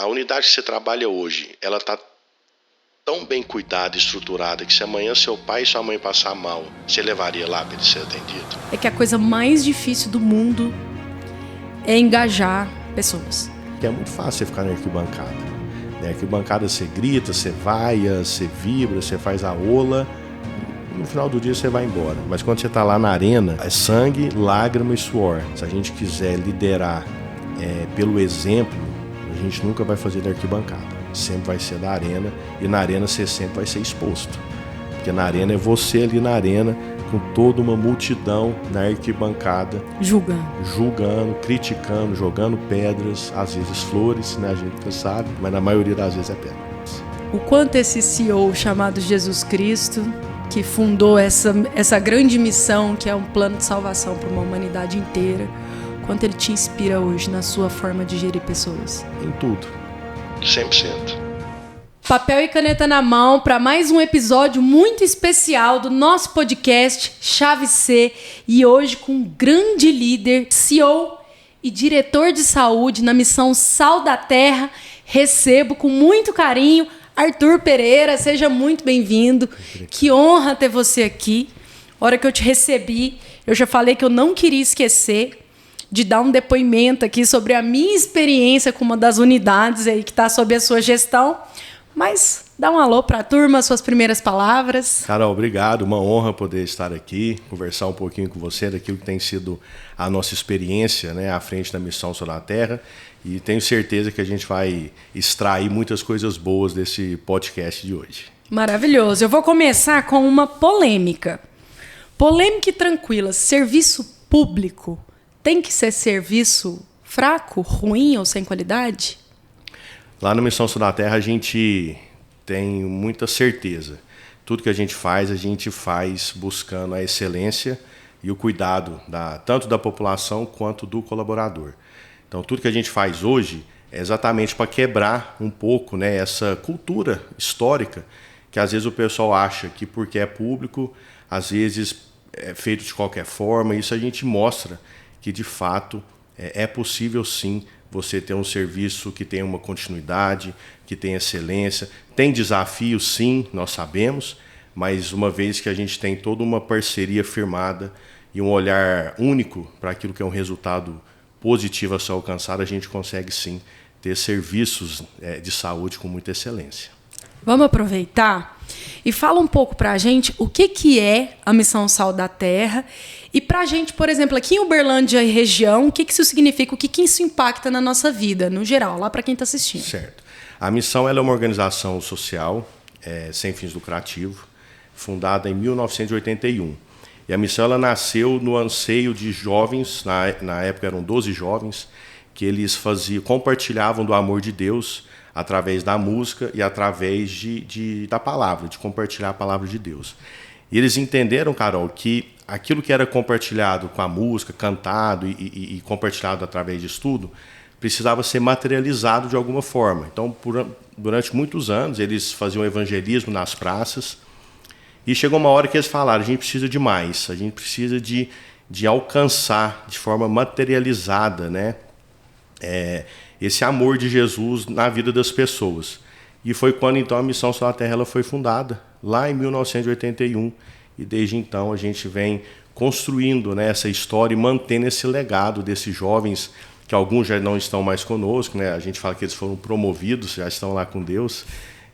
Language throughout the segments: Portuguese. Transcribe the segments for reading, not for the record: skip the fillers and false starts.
A unidade que você trabalha hoje, ela está tão bem cuidada, estruturada, que se amanhã seu pai e sua mãe passar mal, você levaria lá para ele ser atendido? É que a coisa mais difícil do mundo é engajar pessoas. É muito fácil você ficar na arquibancada. Na arquibancada você grita, você vaia, você vibra, você faz a ola. No final do dia você vai embora. Mas quando você está lá na arena, é sangue, lágrima e suor. Se a gente quiser liderar pelo exemplo, a gente nunca vai fazer da arquibancada. Sempre vai ser da arena. E na arena você sempre vai ser exposto. Porque na arena é você ali na arena, com toda uma multidão na arquibancada. Julgando, criticando, jogando pedras, às vezes flores, né? A gente nunca sabe, mas na maioria das vezes é pedras. O quanto esse CEO chamado Jesus Cristo, que fundou essa grande missão, que é um plano de salvação para uma humanidade inteira, quanto ele te inspira hoje na sua forma de gerir pessoas? Em tudo. 100%. Papel e caneta na mão para mais um episódio muito especial do nosso podcast Chave C, e hoje com um grande líder, CEO e diretor de saúde na missão Sal da Terra. Recebo com muito carinho Arthur Pereira, seja muito bem-vindo. Que honra ter você aqui. A hora que eu te recebi, eu já falei que eu não queria esquecer de dar um depoimento aqui sobre a minha experiência com uma das unidades aí que está sob a sua gestão. Mas dá um alô para a turma, suas primeiras palavras. Carol, obrigado. Uma honra poder estar aqui, conversar um pouquinho com você daquilo que tem sido a nossa experiência, né, à frente da Missão Sal da Terra. E tenho certeza que a gente vai extrair muitas coisas boas desse podcast de hoje. Maravilhoso. Eu vou começar com uma polêmica. Polêmica e tranquila. Serviço público tem que ser serviço fraco, ruim ou sem qualidade? Lá na Missão Sal da Terra a gente tem muita certeza. Tudo que a gente faz buscando a excelência e o cuidado tanto da população quanto do colaborador. Então tudo que a gente faz hoje é exatamente para quebrar um pouco, né, essa cultura histórica que às vezes o pessoal acha que porque é público, às vezes é feito de qualquer forma. Isso a gente mostra que de fato é possível sim você ter um serviço que tenha uma continuidade, que tenha excelência. Tem desafios, sim, nós sabemos, mas uma vez que a gente tem toda uma parceria firmada e um olhar único para aquilo que é um resultado positivo a ser alcançado, a gente consegue, sim, ter serviços de saúde com muita excelência. Vamos aproveitar e fala um pouco para a gente o que é a Missão Sal da Terra. E para a gente, por exemplo, aqui em Uberlândia e região, o que isso significa, o que isso impacta na nossa vida, no geral, lá para quem está assistindo. Certo. A Missão ela é uma organização social sem fins lucrativos, fundada em 1981. E a Missão ela nasceu no anseio de jovens, na época eram 12 jovens, que eles compartilhavam do amor de Deus através da música e através da palavra, de compartilhar a palavra de Deus. E eles entenderam, Carol, que aquilo que era compartilhado com a música, cantado e compartilhado através de estudo, precisava ser materializado de alguma forma. Então, durante muitos anos, eles faziam evangelismo nas praças, e chegou uma hora que eles falaram, a gente precisa de mais, a gente precisa de alcançar de forma materializada, né, esse amor de Jesus na vida das pessoas. E foi quando então a Missão Sal da Terra ela foi fundada, lá em 1981, e desde então a gente vem construindo, né, essa história e mantendo esse legado desses jovens, que alguns já não estão mais conosco, né? A gente fala que eles foram promovidos, já estão lá com Deus,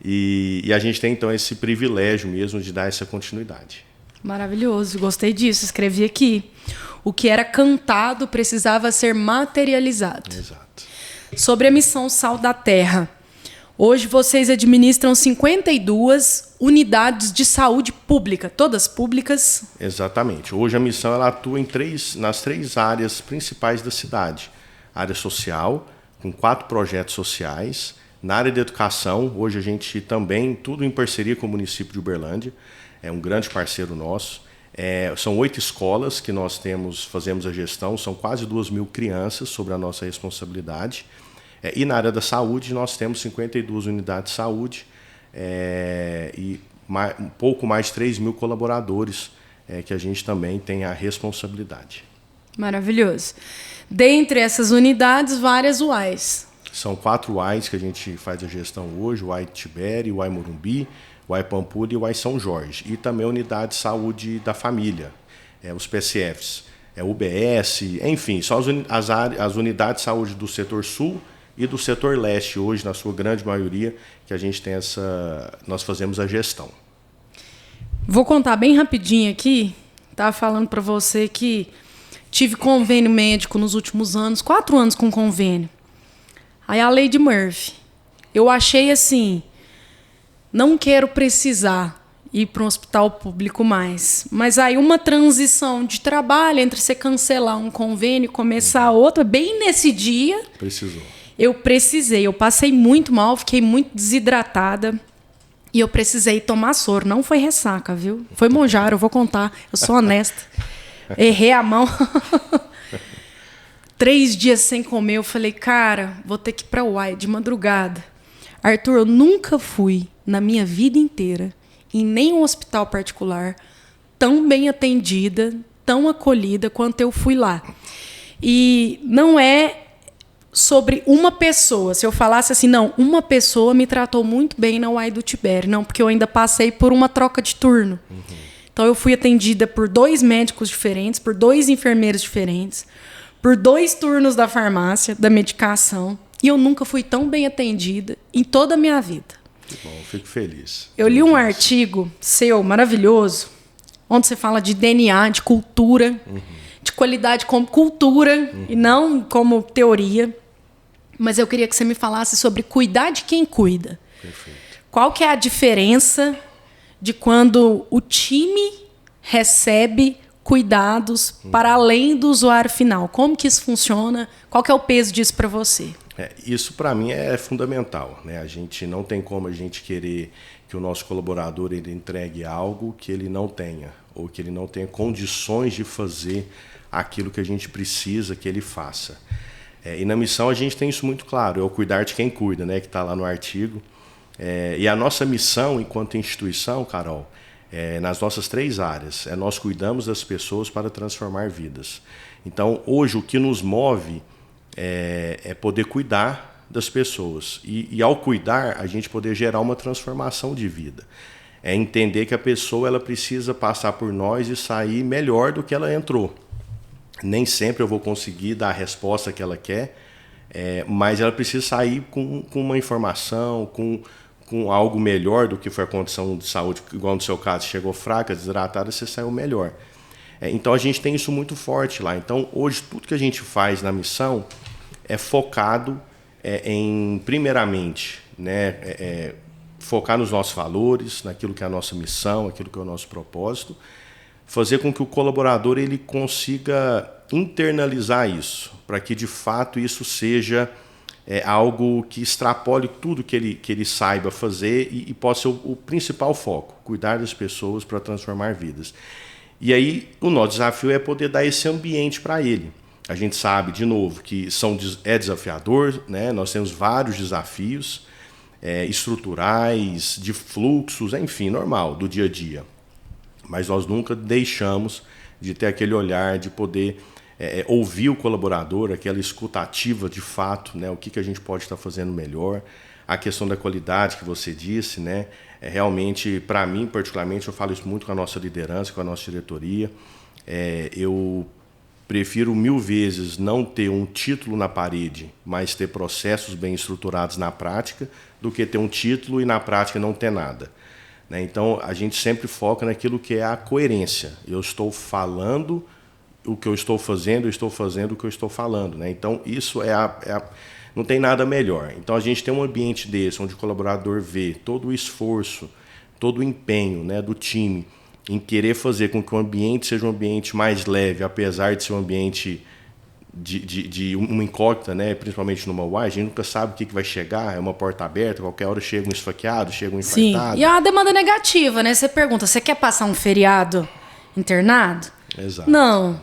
e a gente tem então esse privilégio mesmo de dar essa continuidade. Maravilhoso, gostei disso, escrevi aqui. O que era cantado precisava ser materializado. Exato. Sobre a Missão Sal da Terra. Hoje vocês administram 52 unidades de saúde pública, todas públicas? Exatamente. Hoje a missão ela atua nas três áreas principais da cidade. Área social, com 4 projetos sociais. Na área de educação, hoje a gente também, tudo em parceria com o município de Uberlândia, é um grande parceiro nosso. São 8 escolas que nós fazemos a gestão, são quase 2.000 crianças sobre a nossa responsabilidade. E na área da saúde, nós temos 52 unidades de saúde e um pouco mais de 3.000 colaboradores que a gente também tem a responsabilidade. Maravilhoso. Dentre essas unidades, várias UAIs. São 4 UAIs que a gente faz a gestão hoje, o UAI Tibério, o UAI Morumbi, o UAI Pampulha e o UAI São Jorge. E também a Unidade de Saúde da Família, os PSFs, UBS, enfim, são as unidades de saúde do setor sul e do setor leste hoje, na sua grande maioria, que a gente tem nós fazemos a gestão. Vou contar bem rapidinho aqui. Estava falando para você que tive convênio médico nos últimos anos, 4 anos com convênio. Aí a lei de Murphy. Eu achei assim, não quero precisar ir para um hospital público mais. Mas aí uma transição de trabalho entre você cancelar um convênio e começar outro, bem nesse dia... Precisou. Eu precisei, eu passei muito mal, fiquei muito desidratada. E eu precisei tomar soro. Não foi ressaca, viu? Foi Monjaro, eu vou contar. Eu sou honesta. Errei a mão. 3 dias sem comer. Eu falei, cara, vou ter que ir para o UAI de madrugada. Arthur, eu nunca fui, na minha vida inteira, em nenhum hospital particular, tão bem atendida, tão acolhida quanto eu fui lá. E não é sobre uma pessoa. Se eu falasse assim, não, uma pessoa me tratou muito bem na UAI do Tibério. Não, porque eu ainda passei por uma troca de turno. Uhum. Então, eu fui atendida por 2 médicos diferentes, por 2 enfermeiros diferentes, por 2 turnos da farmácia, da medicação. E eu nunca fui tão bem atendida em toda a minha vida. Que bom, fico feliz. Eu li um artigo seu, maravilhoso, onde você fala de DNA, de cultura, de qualidade como cultura e não como teoria. Mas eu queria que você me falasse sobre cuidar de quem cuida. Perfeito. Qual que é a diferença de quando o time recebe cuidados para além do usuário final? Como que isso funciona? Qual que é o peso disso para você? Isso para mim é fundamental, né? A gente não tem como a gente querer que o nosso colaborador ele entregue algo que ele não tenha, ou que ele não tenha condições de fazer aquilo que a gente precisa que ele faça. E na missão a gente tem isso muito claro, é o cuidar de quem cuida, né, que está lá no artigo. E a nossa missão enquanto instituição, Carol, nas nossas 3 áreas, nós cuidamos das pessoas para transformar vidas. Então, hoje o que nos move é poder cuidar das pessoas. E ao cuidar, a gente poder gerar uma transformação de vida. É entender que a pessoa ela precisa passar por nós e sair melhor do que ela entrou. Nem sempre eu vou conseguir dar a resposta que ela quer, mas ela precisa sair com uma informação, com algo melhor do que foi a condição de saúde, igual no seu caso, chegou fraca, desidratada, você saiu melhor. Então a gente tem isso muito forte lá. Então hoje tudo que a gente faz na missão é focado em, primeiramente, né, focar nos nossos valores, naquilo que é a nossa missão, aquilo que é o nosso propósito, fazer com que o colaborador ele consiga internalizar isso, para que de fato isso seja algo que extrapole tudo que ele saiba fazer e possa ser o principal foco, cuidar das pessoas para transformar vidas. E aí o nosso desafio é poder dar esse ambiente para ele. A gente sabe, de novo, que é desafiador, né? Nós temos vários desafios estruturais, de fluxos, enfim, normal, do dia a dia. Mas nós nunca deixamos de ter aquele olhar, de poder ouvir o colaborador, aquela escuta ativa de fato, né? O que a gente pode estar fazendo melhor. A questão da qualidade que você disse, né? Realmente, para mim, particularmente, eu falo isso muito com a nossa liderança, com a nossa diretoria. Eu prefiro 1000 vezes não ter um título na parede, mas ter processos bem estruturados na prática, do que ter um título e na prática não ter nada. Então, a gente sempre foca naquilo que é a coerência. Eu estou falando o que eu estou fazendo, eu estou fazendo o que eu estou falando. Então, isso não tem nada melhor. Então, a gente tem um ambiente desse, onde o colaborador vê todo o esforço, todo o empenho, né, do time em querer fazer com que o ambiente seja um ambiente mais leve, apesar de ser um ambiente de uma incógnita, né? Principalmente numa UAI, a gente nunca sabe o que vai chegar, é uma porta aberta, qualquer hora chega um esfaqueado, chega um infartado. Sim, e é uma demanda negativa, né? Você pergunta, você quer passar um feriado internado? Exato. Não.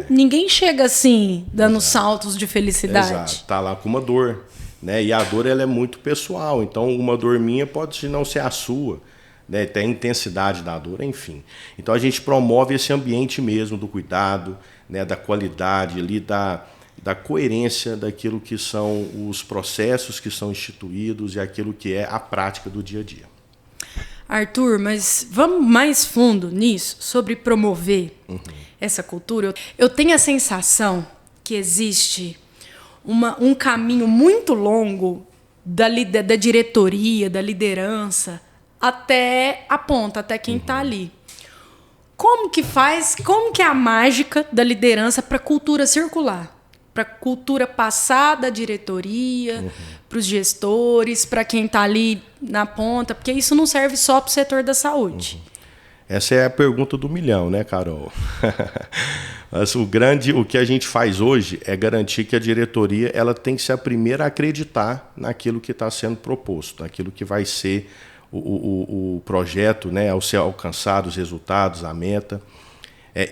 Ninguém chega assim, dando saltos de felicidade. Exato. Está lá com uma dor, né? E a dor ela é muito pessoal, então uma dor minha pode não ser a sua, né? Tem a intensidade da dor, enfim. Então a gente promove esse ambiente mesmo do cuidado, né, da qualidade ali, da coerência daquilo que são os processos que são instituídos e aquilo que é a prática do dia a dia. Arthur, mas vamos mais fundo nisso, sobre promover essa cultura. Eu tenho a sensação que existe um caminho muito longo da diretoria, da liderança, até a ponta, até quem está ali. Como que é a mágica da liderança para a cultura circular? Para a cultura passar da diretoria, para os gestores, para quem está ali na ponta, porque isso não serve só para o setor da saúde. Essa é a pergunta do milhão, né, Carol? Mas o que a gente faz hoje é garantir que a diretoria ela tem que ser a primeira a acreditar naquilo que está sendo proposto, naquilo que vai ser o projeto, né, ao ser alcançado, os resultados, a meta.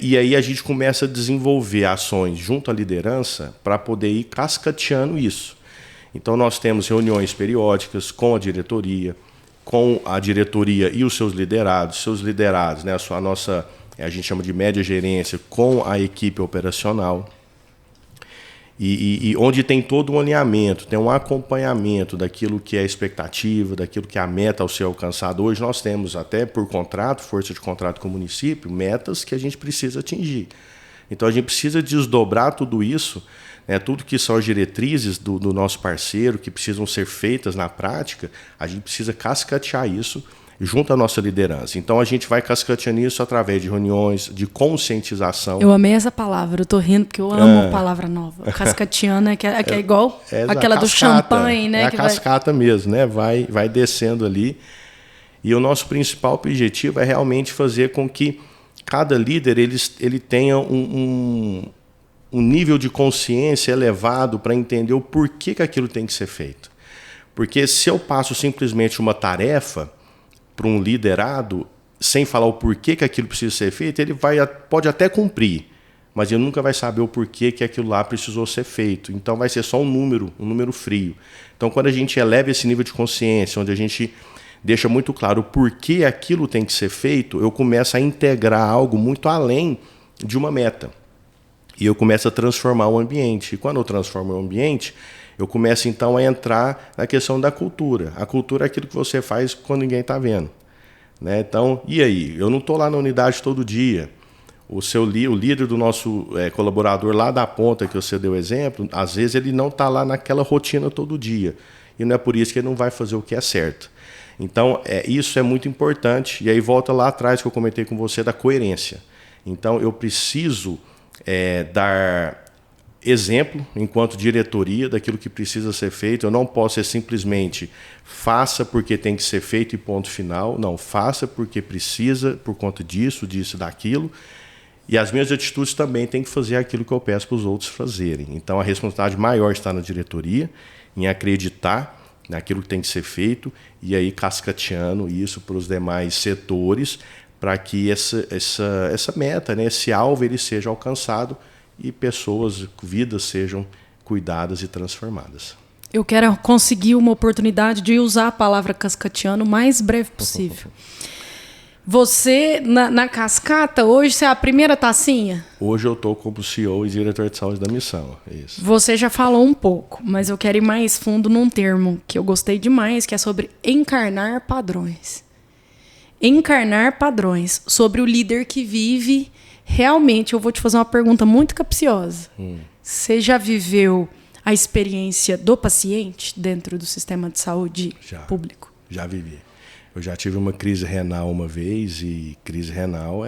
E aí a gente começa a desenvolver ações junto à liderança para poder ir cascateando isso. Então nós temos reuniões periódicas com a diretoria e os seus liderados, né, a gente chama de média gerência, com a equipe operacional. E onde tem todo um alinhamento, tem um acompanhamento daquilo que é a expectativa, daquilo que é a meta ao ser alcançado. Hoje nós temos até por contrato, força de contrato com o município, metas que a gente precisa atingir. Então a gente precisa desdobrar tudo isso, né, tudo que são as diretrizes do nosso parceiro, que precisam ser feitas na prática, a gente precisa cascatear isso junto à nossa liderança. Então a gente vai cascateando isso através de reuniões, de conscientização. Eu amei essa palavra, eu tô rindo porque eu amo palavra nova. Cascateando, que é igual aquela do champanhe, né? É a cascata mesmo, né? Vai descendo ali. E o nosso principal objetivo é realmente fazer com que cada líder ele tenha um nível de consciência elevado para entender o porquê que aquilo tem que ser feito. Porque se eu passo simplesmente uma tarefa para um liderado, sem falar o porquê que aquilo precisa ser feito, ele pode até cumprir, mas ele nunca vai saber o porquê que aquilo lá precisou ser feito. Então vai ser só um número frio. Então quando a gente eleva esse nível de consciência, onde a gente deixa muito claro o porquê aquilo tem que ser feito, eu começo a integrar algo muito além de uma meta. E eu começo a transformar o ambiente. E quando eu transformo o ambiente, eu começo, então, a entrar na questão da cultura. A cultura é aquilo que você faz quando ninguém está vendo, né? Então, e aí? Eu não estou lá na unidade todo dia. O líder do nosso colaborador lá da ponta, que você deu exemplo, às vezes ele não está lá naquela rotina todo dia. E não é por isso que ele não vai fazer o que é certo. Então, isso é muito importante. E aí volta lá atrás que eu comentei com você da coerência. Então, eu preciso dar exemplo, enquanto diretoria, daquilo que precisa ser feito. Eu não posso ser simplesmente faça porque tem que ser feito e ponto final. Não, faça porque precisa, por conta disso, daquilo. E as minhas atitudes também têm que fazer aquilo que eu peço para os outros fazerem. Então a responsabilidade maior está na diretoria, em acreditar naquilo que tem que ser feito e aí cascateando isso para os demais setores, para que essa meta, né, esse alvo, ele seja alcançado e vidas sejam cuidadas e transformadas. Eu quero conseguir uma oportunidade de usar a palavra cascateando o mais breve possível. Você, na cascata, hoje você é a primeira tacinha? Hoje eu estou como CEO e diretor de saúde da missão. Isso. Você já falou um pouco, mas eu quero ir mais fundo num termo que eu gostei demais, que é sobre encarnar padrões. Encarnar padrões, sobre o líder que vive. Realmente, eu vou te fazer uma pergunta muito capciosa. Você já viveu a experiência do paciente dentro do sistema de saúde público? Já vivi. Eu já tive uma crise renal uma vez e crise renal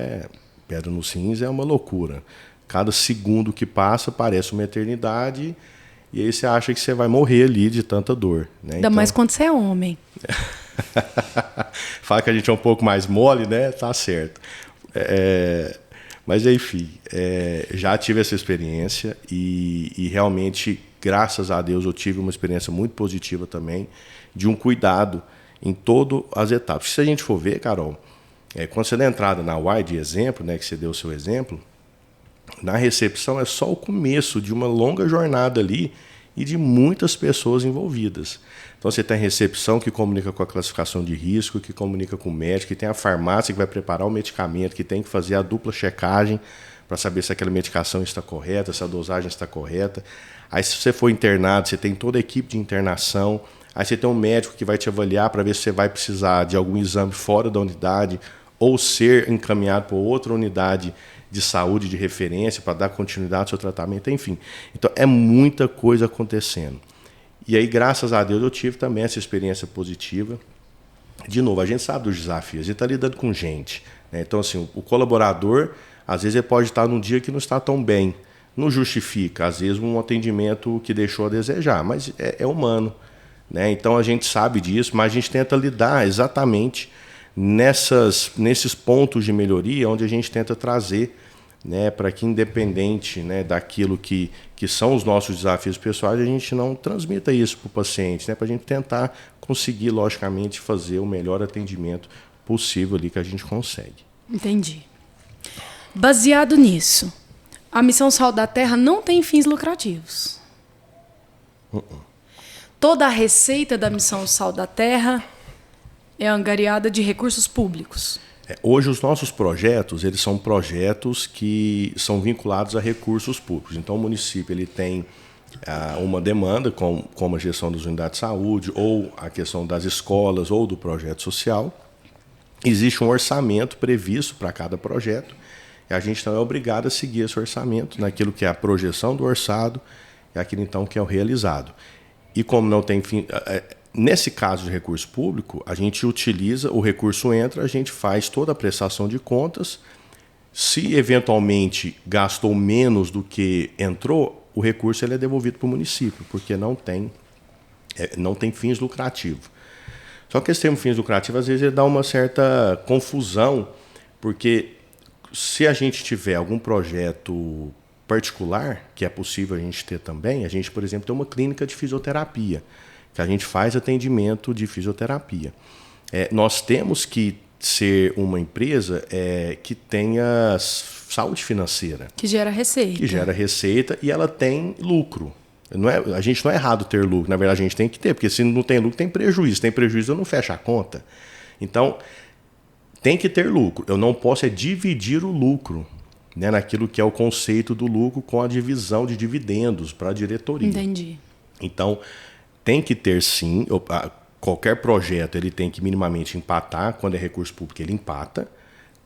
pedra nos rins, é uma loucura. Cada segundo que passa parece uma eternidade e aí você acha que você vai morrer ali de tanta dor, né? Ainda mais quando você é homem. Fala que a gente é um pouco mais mole, né? Tá certo. Mas, enfim, já tive essa experiência e realmente, graças a Deus, eu tive uma experiência muito positiva também de um cuidado em todas as etapas. Se a gente for ver, Carol, quando você dá entrada na UAI, de exemplo, né, que você deu o seu exemplo, na recepção é só o começo de uma longa jornada ali e de muitas pessoas envolvidas. Então você tem a recepção que comunica com a classificação de risco, que comunica com o médico, que tem a farmácia que vai preparar o medicamento, que tem que fazer a dupla checagem para saber se aquela medicação está correta, se a dosagem está correta. Aí, se você for internado, você tem toda a equipe de internação. Aí você tem um médico que vai te avaliar para ver se você vai precisar de algum exame fora da unidade ou ser encaminhado para outra unidade de saúde de referência para dar continuidade ao seu tratamento, enfim. Então, é muita coisa acontecendo. E aí, graças a Deus, eu tive também essa experiência positiva. De novo, a gente sabe dos desafios, a gente está lidando com gente, né? Então, assim, o colaborador, às vezes, ele pode estar num dia que não está tão bem. Não justifica, às vezes, um atendimento que deixou a desejar, mas é humano, né? Então, a gente sabe disso, mas a gente tenta lidar exatamente nesses pontos de melhoria onde a gente tenta trazer, né, para que, independente, né, daquilo que são os nossos desafios pessoais, a gente não transmita isso para o paciente, né, para a gente tentar conseguir, logicamente, fazer o melhor atendimento possível ali que a gente consegue. Entendi. Baseado nisso, a Missão Sal da Terra não tem fins lucrativos. Toda a receita da Missão Sal da Terra é angariada de recursos públicos. Hoje, os nossos projetos, eles são projetos que são vinculados a recursos públicos. Então, o município ele tem uma demanda, como a gestão das unidades de saúde, ou a questão das escolas, ou do projeto social. Existe um orçamento previsto para cada projeto, e a gente então é obrigado a seguir esse orçamento, naquilo que é a projeção do orçado, e aquilo então que é o realizado. E como não tem fim... Nesse caso de recurso público, a gente utiliza, o recurso entra, a gente faz toda a prestação de contas. Se eventualmente gastou menos do que entrou, o recurso ele é devolvido para o município, porque não tem fins lucrativos. Só que esse termo fins lucrativos, às vezes, ele dá uma certa confusão, porque se a gente tiver algum projeto particular, que é possível a gente ter também, a gente, por exemplo, tem uma clínica de fisioterapia, que a gente faz atendimento de fisioterapia. Nós temos que ser uma empresa que tenha saúde financeira. Que gera receita. Que gera receita e ela tem lucro. A gente não é errado ter lucro, na verdade a gente tem que ter, porque se não tem lucro tem prejuízo. Se tem prejuízo eu não fecho a conta. Então, tem que ter lucro. Eu não posso dividir o lucro, né, naquilo que é o conceito do lucro com a divisão de dividendos para a diretoria. Entendi. Então, tem que ter sim, qualquer projeto ele tem que minimamente empatar. Quando é recurso público ele empata.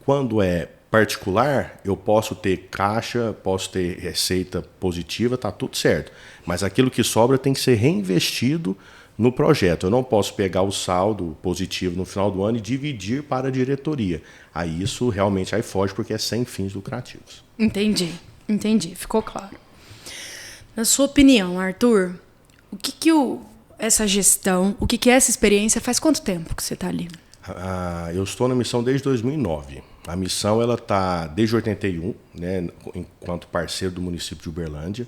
Quando é particular, eu posso ter caixa, posso ter receita positiva, está tudo certo. Mas aquilo que sobra tem que ser reinvestido no projeto. Eu não posso pegar o saldo positivo no final do ano e dividir para a diretoria. Aí isso realmente foge porque é sem fins lucrativos. Entendi, ficou claro. Na sua opinião, Arthur, o que essa gestão, o que essa experiência, faz quanto tempo que você está ali? Eu estou na missão desde 2009. A missão ela está desde 81, né, enquanto parceiro do município de Uberlândia.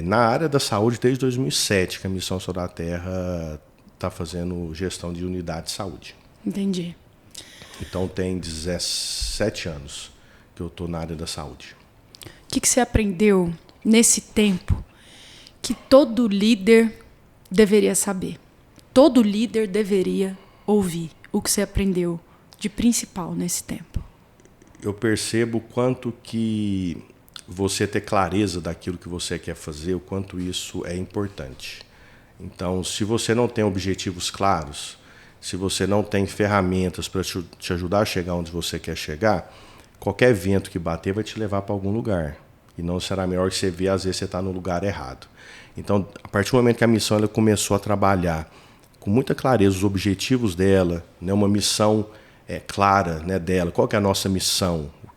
Na área da saúde desde 2007, que a Missão Sal da Terra está fazendo gestão de unidade de saúde. Entendi. Então tem 17 anos que eu estou na área da saúde. O que você aprendeu nesse tempo que todo líder deveria saber? Todo líder deveria ouvir o que você aprendeu de principal nesse tempo. Eu percebo o quanto que você ter clareza daquilo que você quer fazer, o quanto isso é importante. Então, se você não tem objetivos claros, se você não tem ferramentas para te ajudar a chegar onde você quer chegar, qualquer vento que bater vai te levar para algum lugar. E não será melhor que você ver, às vezes você está no lugar errado. Então, a partir do momento que a missão ela começou a trabalhar com muita clareza os objetivos dela, né, uma missão clara, né, dela, qual que é a nossa missão, por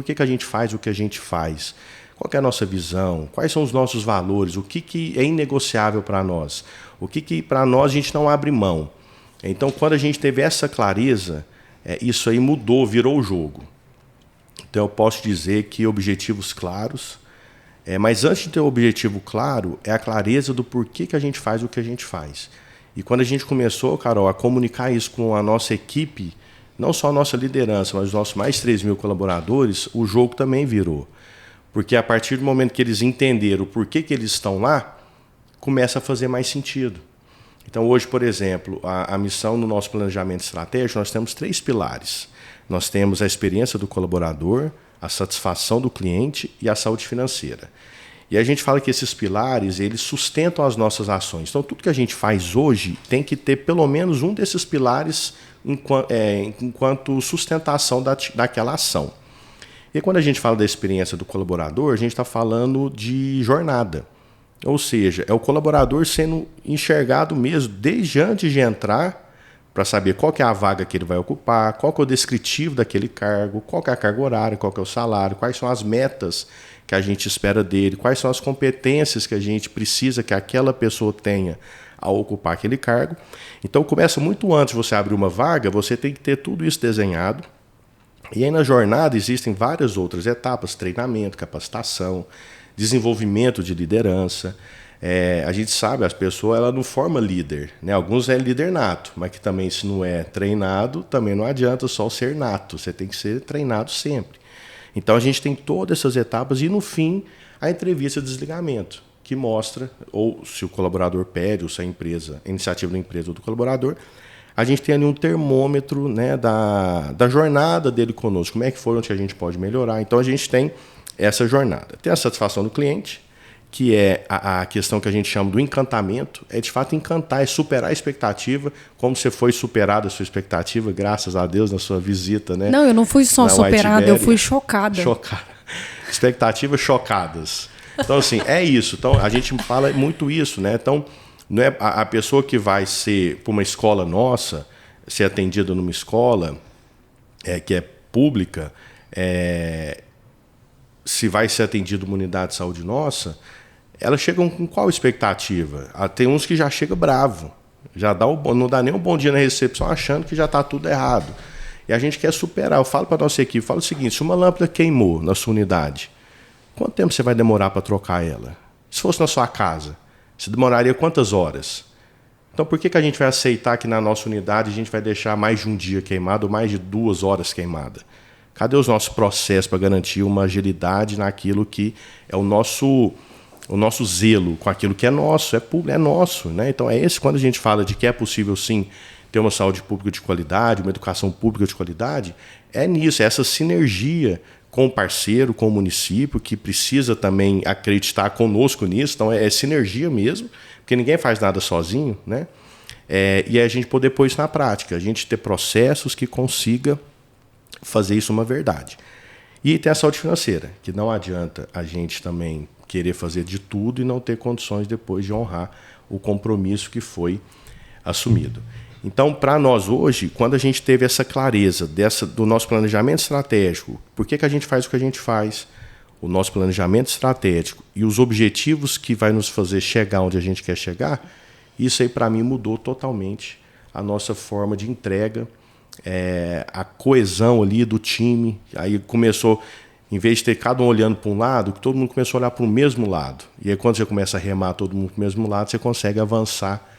que a gente faz o que a gente faz, qual que é a nossa visão, quais são os nossos valores, o que é inegociável para nós, o que para nós a gente não abre mão. Então, quando a gente teve essa clareza, isso aí mudou, virou o jogo. Então, eu posso dizer que objetivos claros, mas antes de ter o objetivo claro, é a clareza do porquê que a gente faz o que a gente faz. E quando a gente começou, Carol, a comunicar isso com a nossa equipe, não só a nossa liderança, mas os nossos mais de 3.000 colaboradores, o jogo também virou. Porque a partir do momento que eles entenderam o porquê que eles estão lá, começa a fazer mais sentido. Então, hoje, por exemplo, a missão no nosso planejamento estratégico, nós temos 3 pilares. Nós temos a experiência do colaborador, a satisfação do cliente e a saúde financeira. E a gente fala que esses pilares, eles sustentam as nossas ações. Então, tudo que a gente faz hoje tem que ter pelo menos um desses pilares enquanto sustentação daquela ação. E quando a gente fala da experiência do colaborador, a gente está falando de jornada. Ou seja, é o colaborador sendo enxergado mesmo desde antes de entrar, para saber qual que é a vaga que ele vai ocupar, qual que é o descritivo daquele cargo, qual que é a carga horária, qual que é o salário, quais são as metas que a gente espera dele, quais são as competências que a gente precisa que aquela pessoa tenha ao ocupar aquele cargo. Então começa muito antes de você abrir uma vaga, você tem que ter tudo isso desenhado. E aí na jornada existem várias outras etapas, treinamento, capacitação, desenvolvimento de liderança. A gente sabe, as pessoas ela não forma líder, né? Alguns é líder nato, mas que também se não é treinado, também não adianta só ser nato, você tem que ser treinado sempre. Então a gente tem todas essas etapas e no fim a entrevista de desligamento, que mostra, ou se o colaborador pede, ou se a iniciativa da empresa ou do colaborador, a gente tem ali um termômetro, né, da jornada dele conosco, como é que foi, onde a gente pode melhorar. Então a gente tem essa jornada. Tem a satisfação do cliente, que é a questão que a gente chama do encantamento, é de fato encantar, é superar a expectativa, como você foi superada a sua expectativa, graças a Deus, na sua visita, né? Não, eu não fui só superada, eu fui chocada. Expectativas chocadas. Então, assim, é isso. Então, a gente fala muito isso, né? Então, não é a pessoa que vai ser, para uma escola nossa, ser atendida numa escola que é pública, se vai ser atendido numa unidade de saúde nossa, elas chegam com qual expectativa? Tem uns que já chegam bravo, não dá nem um bom dia na recepção achando que já está tudo errado. E a gente quer superar. Eu falo para a nossa equipe, falo o seguinte, se uma lâmpada queimou na sua unidade, quanto tempo você vai demorar para trocar ela? Se fosse na sua casa, você demoraria quantas horas? Então por que a gente vai aceitar que na nossa unidade a gente vai deixar mais de um dia queimado ou mais de 2 horas queimada? Cadê os nossos processos para garantir uma agilidade naquilo que é o nosso zelo com aquilo que é nosso, é público, é nosso, né? Então quando a gente fala de que é possível sim ter uma saúde pública de qualidade, uma educação pública de qualidade, é nisso, é essa sinergia com o parceiro, com o município, que precisa também acreditar conosco nisso, então é sinergia mesmo, porque ninguém faz nada sozinho, né? E a gente poder pôr isso na prática, a gente ter processos que consiga fazer isso uma verdade. E tem a saúde financeira, que não adianta a gente também querer fazer de tudo e não ter condições depois de honrar o compromisso que foi assumido. Então, para nós hoje, quando a gente teve essa clareza do nosso planejamento estratégico, por que a gente faz o que a gente faz, o nosso planejamento estratégico e os objetivos que vai nos fazer chegar onde a gente quer chegar, isso aí para mim mudou totalmente a nossa forma de entrega, a coesão ali do time. Aí começou, em vez de ter cada um olhando para um lado, que todo mundo começou a olhar para o mesmo lado. E aí quando você começa a remar todo mundo para o mesmo lado, você consegue avançar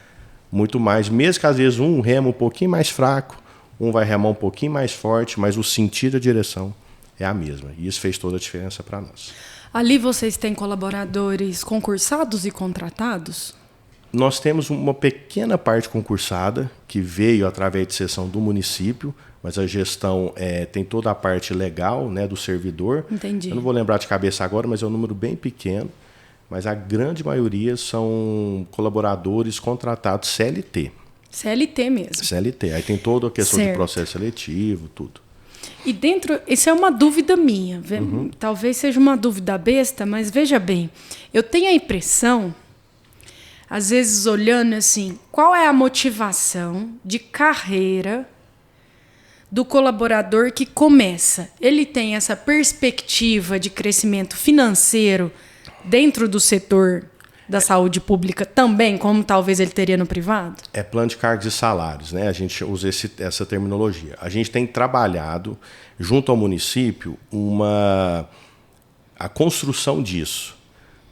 muito mais, mesmo que às vezes um rema um pouquinho mais fraco, um vai remar um pouquinho mais forte, mas o sentido e a direção é a mesma. E isso fez toda a diferença para nós. Ali vocês têm colaboradores concursados e contratados? Nós temos uma pequena parte concursada, que veio através de cessão do município, mas a gestão tem toda a parte legal, né, do servidor. Entendi. Eu não vou lembrar de cabeça agora, mas é um número bem pequeno. Mas a grande maioria são colaboradores contratados CLT. CLT mesmo. CLT. Aí tem toda a questão de processo seletivo, tudo. E isso é uma dúvida minha. Talvez seja uma dúvida besta, mas veja bem, eu tenho a impressão, às vezes olhando assim, qual é a motivação de carreira do colaborador que começa? Ele tem essa perspectiva de crescimento financeiro dentro do setor da saúde pública também, como talvez ele teria no privado? É plano de cargos e salários, né? A gente usa essa terminologia. A gente tem trabalhado junto ao município a construção disso.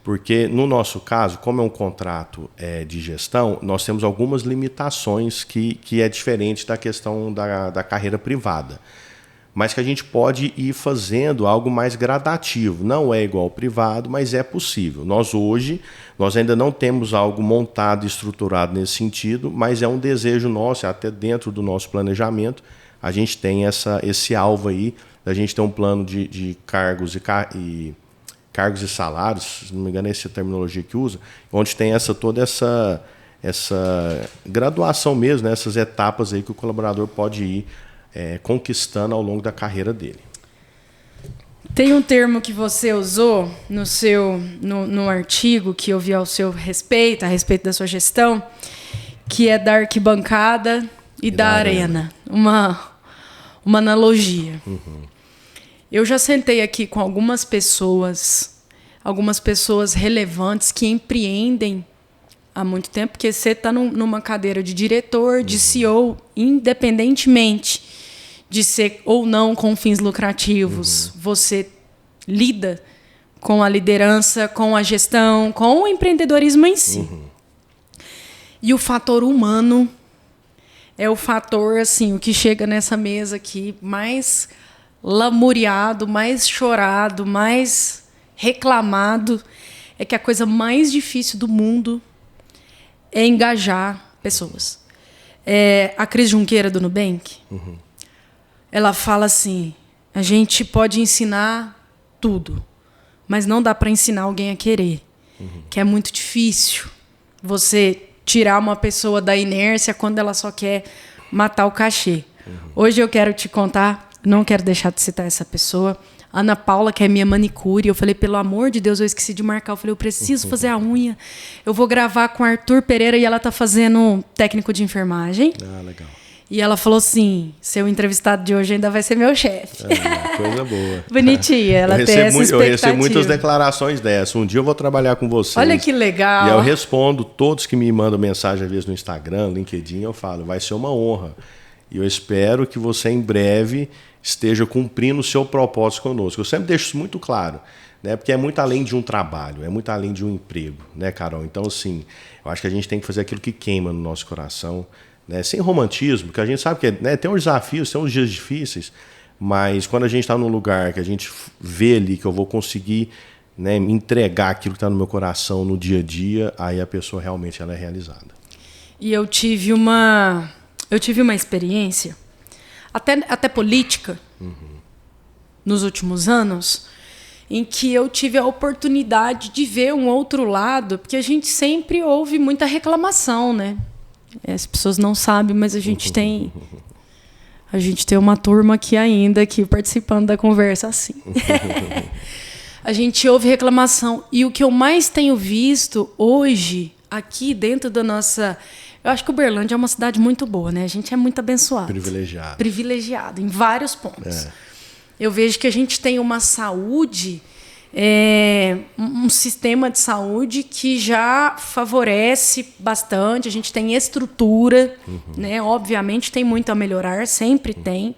Porque, no nosso caso, como é um contrato de gestão, nós temos algumas limitações que é diferente da questão da carreira privada. Mas que a gente pode ir fazendo algo mais gradativo. Não é igual ao privado, mas é possível. Nós ainda não temos algo montado e estruturado nesse sentido, mas é um desejo nosso, até dentro do nosso planejamento, a gente tem esse alvo aí a gente ter um plano de cargos cargos e salários, se não me engano, essa é a terminologia que usa, onde tem toda essa graduação mesmo, né? Essas etapas aí que o colaborador pode ir conquistando ao longo da carreira dele. Tem um termo que você usou no artigo que eu vi ao seu respeito, a respeito da sua gestão, que é da arquibancada e da arena. Uma analogia. Uhum. Eu já sentei aqui com algumas pessoas relevantes que empreendem há muito tempo, porque você está numa cadeira de diretor, de CEO, independentemente de ser ou não com fins lucrativos. Você lida com a liderança, com a gestão, com o empreendedorismo em si. E o fator humano é o fator, assim, o que chega nessa mesa aqui mais lamuriado, mais chorado, mais reclamado, é que a coisa mais difícil do mundo é engajar pessoas. A Cris Junqueira, do Nubank, ela fala assim, a gente pode ensinar tudo, mas não dá para ensinar alguém a querer, que é muito difícil você tirar uma pessoa da inércia quando ela só quer matar o cachê. Hoje eu quero te contar, não quero deixar de citar essa pessoa, Ana Paula, que é minha manicure. Eu falei, pelo amor de Deus, eu esqueci de marcar. Eu falei, eu preciso fazer a unha. Eu vou gravar com o Arthur Pereira e ela tá fazendo técnico de enfermagem. Ah, legal. E ela falou assim, seu entrevistado de hoje ainda vai ser meu chefe. Coisa boa. Bonitinha, ela tem essa expectativa. Eu recebo muitas declarações dessas. Um dia eu vou trabalhar com vocês. Olha que legal. E eu respondo todos que me mandam mensagem, às vezes no Instagram, LinkedIn, eu falo, vai ser uma honra. E eu espero que você, em breve, esteja cumprindo o seu propósito conosco. Eu sempre deixo isso muito claro, né? Porque é muito além de um trabalho, é muito além de um emprego, né, Carol? Então, assim, eu acho que a gente tem que fazer aquilo que queima no nosso coração, né? Sem romantismo, porque a gente sabe que tem uns desafios, tem uns dias difíceis, mas quando a gente está num lugar que a gente vê ali que eu vou conseguir, né, me entregar aquilo que está no meu coração no dia a dia, aí a pessoa realmente ela é realizada. E eu tive uma experiência, até política, nos últimos anos, em que eu tive a oportunidade de ver um outro lado, porque a gente sempre ouve muita reclamação, né? As pessoas não sabem, mas a gente tem uma turma aqui ainda, aqui participando da conversa assim. A gente ouve reclamação. E o que eu mais tenho visto hoje, aqui dentro da nossa... Eu acho que Uberlândia é uma cidade muito boa, né? A gente é muito abençoado. Privilegiado, em vários pontos. Eu vejo que a gente tem uma saúde, um sistema de saúde que já favorece bastante. A gente tem estrutura, né? Obviamente tem muito a melhorar, sempre tem.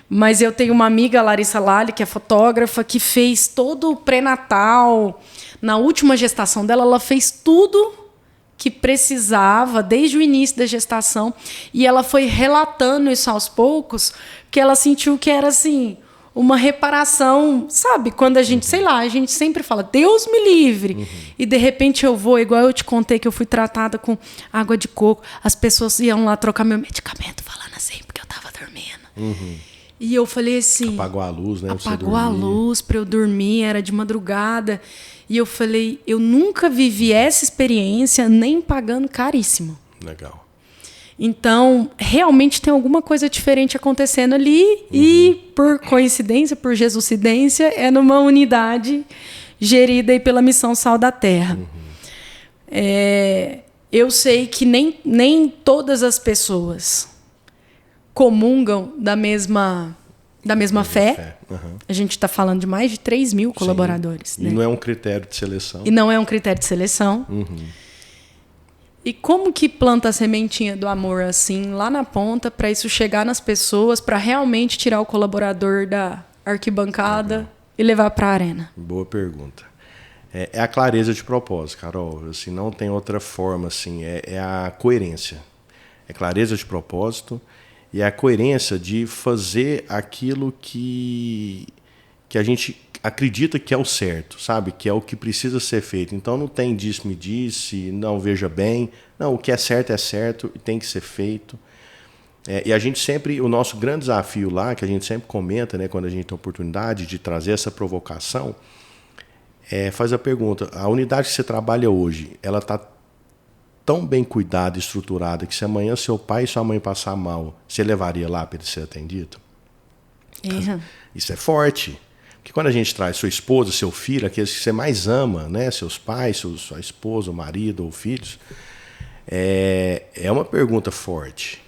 Mas eu tenho uma amiga, Larissa Lali, que é fotógrafa, que fez todo o pré-natal. Na última gestação dela, ela fez tudo que precisava desde o início da gestação, e ela foi relatando isso aos poucos, porque ela sentiu que era assim uma reparação, sabe? Quando a gente, sei lá, a gente sempre fala, Deus me livre, e de repente eu vou, igual eu te contei que eu fui tratada com água de coco, as pessoas iam lá trocar meu medicamento, falando assim, porque eu estava dormindo. E eu falei assim... Apagou a luz, né? Apagou a luz para eu dormir, era de madrugada. E eu falei, eu nunca vivi essa experiência nem pagando caríssimo. Legal. Então, realmente tem alguma coisa diferente acontecendo ali. E, por coincidência, por jesucidência, é numa unidade gerida aí pela Missão Sal da Terra. Eu sei que nem todas as pessoas comungam da mesma fé. A gente está falando de mais de 3 mil colaboradores. E não é um critério de seleção. E como que planta a sementinha do amor assim, lá na ponta, para isso chegar nas pessoas, para realmente tirar o colaborador da arquibancada e levar para a arena? Boa pergunta. É a clareza de propósito, Carol. Assim, não tem outra forma. Assim, é a coerência. É clareza de propósito. E a coerência de fazer aquilo que a gente acredita que é o certo, sabe? Que é o que precisa ser feito. Então não tem disse-me-disse, não veja bem. Não, o que é certo e tem que ser feito. E a gente sempre, o nosso grande desafio lá, que a gente sempre comenta, né, quando a gente tem a oportunidade de trazer essa provocação, faz a pergunta: a unidade que você trabalha hoje, ela está tão bem cuidada e estruturada que se amanhã seu pai e sua mãe passar mal, você levaria lá para ele ser atendido? Isso é forte. Porque quando a gente traz sua esposa, seu filho, aqueles que você mais ama, né, seus pais, sua esposa, o marido ou filhos, é uma pergunta forte.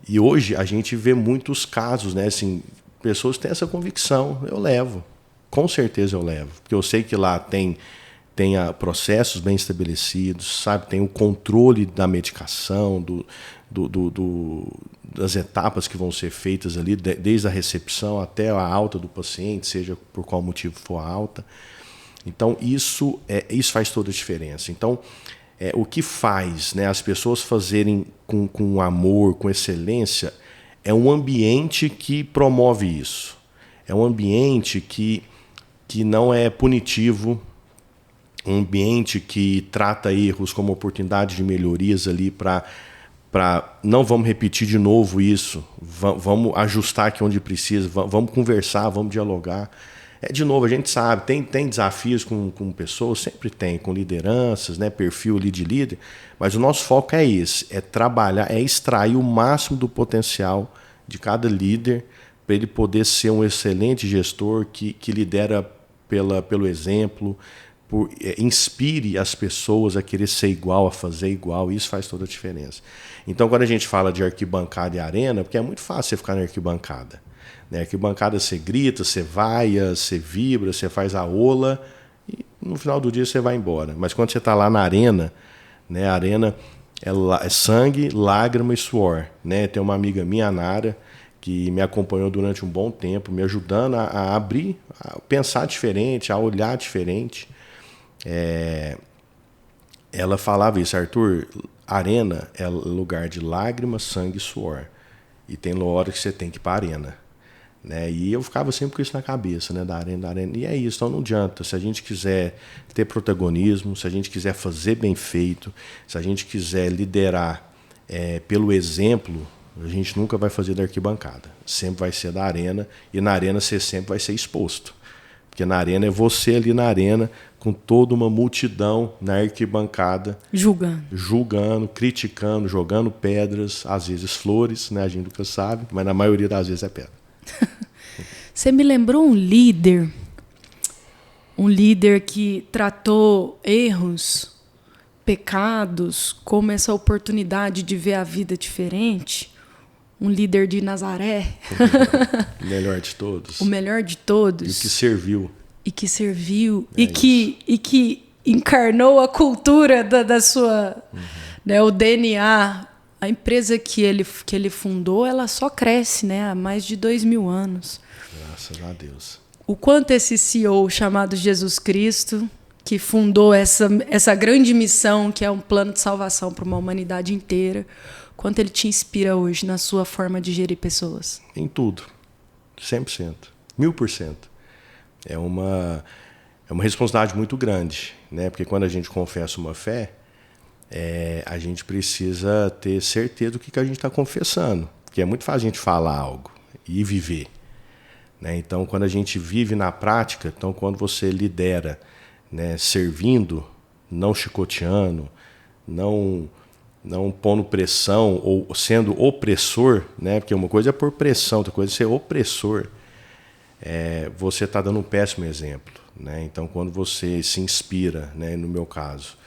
E hoje a gente vê muitos casos, né, assim, pessoas que têm essa convicção: eu levo, com certeza eu levo, porque eu sei que lá tem processos bem estabelecidos, sabe? Tem o controle da medicação, das etapas que vão ser feitas ali, desde a recepção até a alta do paciente, seja por qual motivo for a alta. Então, isso faz toda a diferença. Então, o que faz, né, as pessoas fazerem com amor, com excelência, é um ambiente que promove isso. É um ambiente que não é punitivo, um ambiente que trata erros como oportunidade de melhorias ali para não vamos repetir de novo isso, vamos ajustar aqui onde precisa, vamos conversar, vamos dialogar. De novo, a gente sabe, tem desafios com pessoas, sempre tem, com lideranças, né, perfil ali de líder, mas o nosso foco é esse, é trabalhar, é extrair o máximo do potencial de cada líder para ele poder ser um excelente gestor que lidera pelo exemplo, inspire as pessoas a querer ser igual, a fazer igual, e isso faz toda a diferença. Então, quando a gente fala de arquibancada e arena, porque é muito fácil você ficar na arquibancada. Na arquibancada você grita, você vaia, você vibra, você faz a ola, e no final do dia você vai embora. Mas quando você está lá na arena, né, a arena é sangue, lágrima e suor. Né? Tem uma amiga minha, a Nara, que me acompanhou durante um bom tempo, me ajudando a abrir, a pensar diferente, a olhar diferente. Ela falava isso: Arthur, arena é lugar de lágrimas, sangue e suor. E tem hora que você tem que ir para a arena. Né? E eu ficava sempre com isso na cabeça, né? Da arena. E é isso, então não adianta. Se a gente quiser ter protagonismo, se a gente quiser fazer bem feito, se a gente quiser liderar pelo exemplo, a gente nunca vai fazer da arquibancada. Sempre vai ser da arena, e na arena você sempre vai ser exposto. Porque na arena é você ali na arena, com toda uma multidão na arquibancada. Julgando, criticando, jogando pedras, às vezes flores, né? A gente nunca sabe, mas na maioria das vezes é pedra. Você me lembrou um líder que tratou erros, pecados, como essa oportunidade de ver a vida diferente. Um líder de Nazaré. O melhor de todos. O melhor de todos. E que serviu. E que encarnou a cultura da sua... Né, o DNA. A empresa que ele fundou, ela só cresce, né, há mais de 2000 anos. Graças a Deus. O quanto esse CEO chamado Jesus Cristo, que fundou essa grande missão, que é um plano de salvação para uma humanidade inteira, quanto ele te inspira hoje na sua forma de gerir pessoas? Em tudo. 100%. 1000%. É uma responsabilidade muito grande, né? Porque quando a gente confessa uma fé, a gente precisa ter certeza do que a gente está confessando. Porque é muito fácil a gente falar algo e viver. Né? Então, quando a gente vive na prática, então quando você lidera, né, servindo, não chicoteando, não pondo pressão ou sendo opressor, né? Porque uma coisa é pôr pressão, outra coisa é ser opressor. Você está dando um péssimo exemplo. Né? Então, quando você se inspira, né, no meu caso,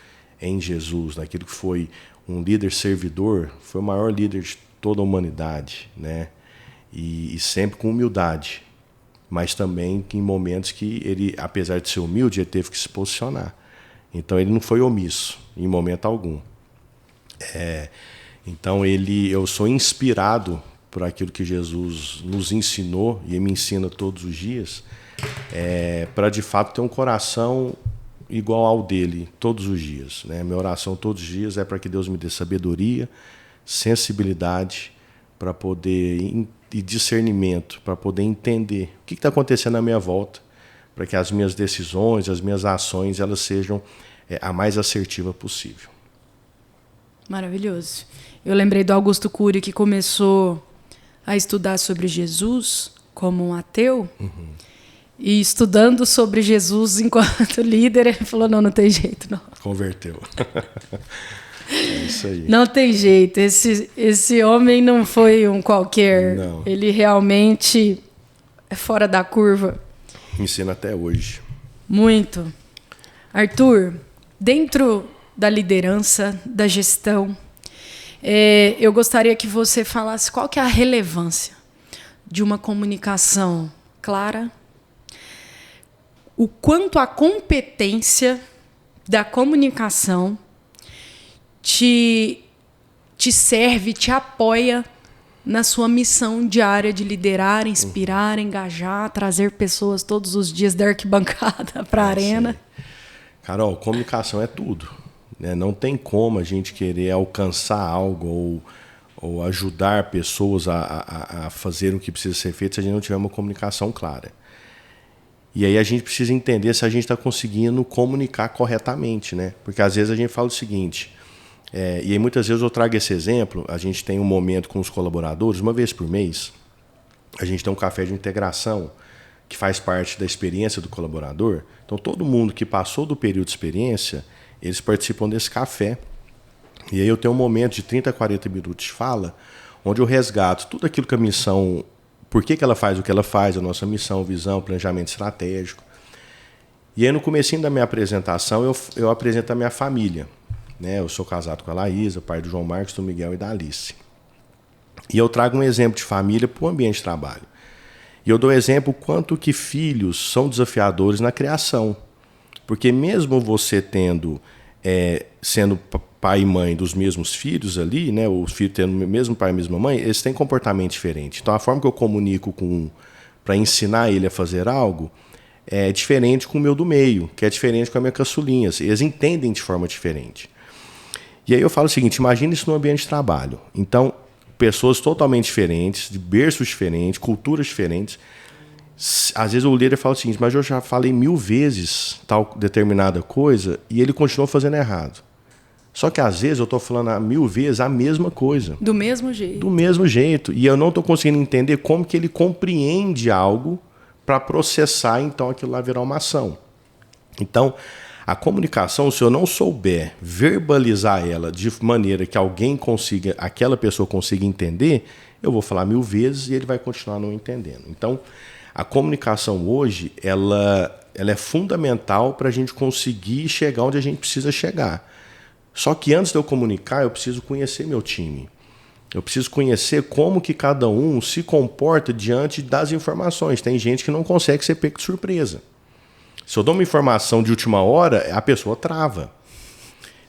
em Jesus, naquilo que foi um líder servidor, foi o maior líder de toda a humanidade, né? E sempre com humildade, mas também em momentos que ele, apesar de ser humilde, ele teve que se posicionar. Então ele não foi omisso em momento algum. Então eu sou inspirado por aquilo que Jesus nos ensinou, e ele me ensina todos os dias, para de fato ter um coração igual ao dele todos os dias. Né? Minha oração todos os dias é para que Deus me dê sabedoria, sensibilidade, para poder e discernimento, para poder entender o que está acontecendo à minha volta, para que as minhas decisões, as minhas ações, elas sejam a mais assertiva possível. Maravilhoso. Eu lembrei do Augusto Cury, que começou a estudar sobre Jesus como um ateu. E estudando sobre Jesus enquanto líder, ele falou, não tem jeito, não. Converteu. É isso aí. Não tem jeito. Esse homem não foi um qualquer. Não. Ele realmente é fora da curva. Me ensina até hoje. Muito. Arthur, dentro da liderança, da gestão, eu gostaria que você falasse qual que é a relevância de uma comunicação clara, o quanto a competência da comunicação te serve, te apoia na sua missão diária de liderar, inspirar, engajar, trazer pessoas todos os dias da arquibancada para a arena. Sim. Carol, comunicação é tudo, né? Não tem como a gente querer alcançar algo ou ajudar pessoas a fazer o que precisa ser feito se a gente não tiver uma comunicação clara. E aí a gente precisa entender se a gente está conseguindo comunicar corretamente, né? Porque às vezes a gente fala o seguinte, e aí muitas vezes eu trago esse exemplo, a gente tem um momento com os colaboradores, uma vez por mês, a gente tem um café de integração, que faz parte da experiência do colaborador. Então, todo mundo que passou do período de experiência, eles participam desse café. E aí eu tenho um momento de 30 a 40 minutos de fala, onde eu resgato tudo aquilo que a missão, por que ela faz o que ela faz, a nossa missão, visão, planejamento estratégico. E aí, no comecinho da minha apresentação, eu apresento a minha família. Né? Eu sou casado com a Laísa, pai do João Marcos, do Miguel e da Alice. E eu trago um exemplo de família para o ambiente de trabalho. E eu dou exemplo quanto que filhos são desafiadores na criação. Porque mesmo você sendo pai e mãe dos mesmos filhos ali, né, os filhos tendo o mesmo pai e a mesma mãe, eles têm comportamento diferente. Então a forma que eu comunico para ensinar ele a fazer algo é diferente com o meu do meio, que é diferente com a minha caçulinha. Eles entendem de forma diferente. E aí eu falo o seguinte, imagina isso no ambiente de trabalho. Então, pessoas totalmente diferentes, de berços diferentes, culturas diferentes. Às vezes o líder fala o seguinte, mas eu já falei 1000 vezes tal determinada coisa e ele continua fazendo errado. Só que às vezes eu estou falando 1000 vezes a mesma coisa. Do mesmo jeito. Do mesmo jeito. E eu não estou conseguindo entender como que ele compreende algo para processar, então aquilo lá virar uma ação. Então, a comunicação, se eu não souber verbalizar ela de maneira que aquela pessoa consiga entender, eu vou falar 1000 vezes e ele vai continuar não entendendo. Então, a comunicação hoje, ela é fundamental para a gente conseguir chegar onde a gente precisa chegar. Só que antes de eu comunicar, eu preciso conhecer meu time. Eu preciso conhecer como que cada um se comporta diante das informações. Tem gente que não consegue ser pego de surpresa. Se eu dou uma informação de última hora, a pessoa trava.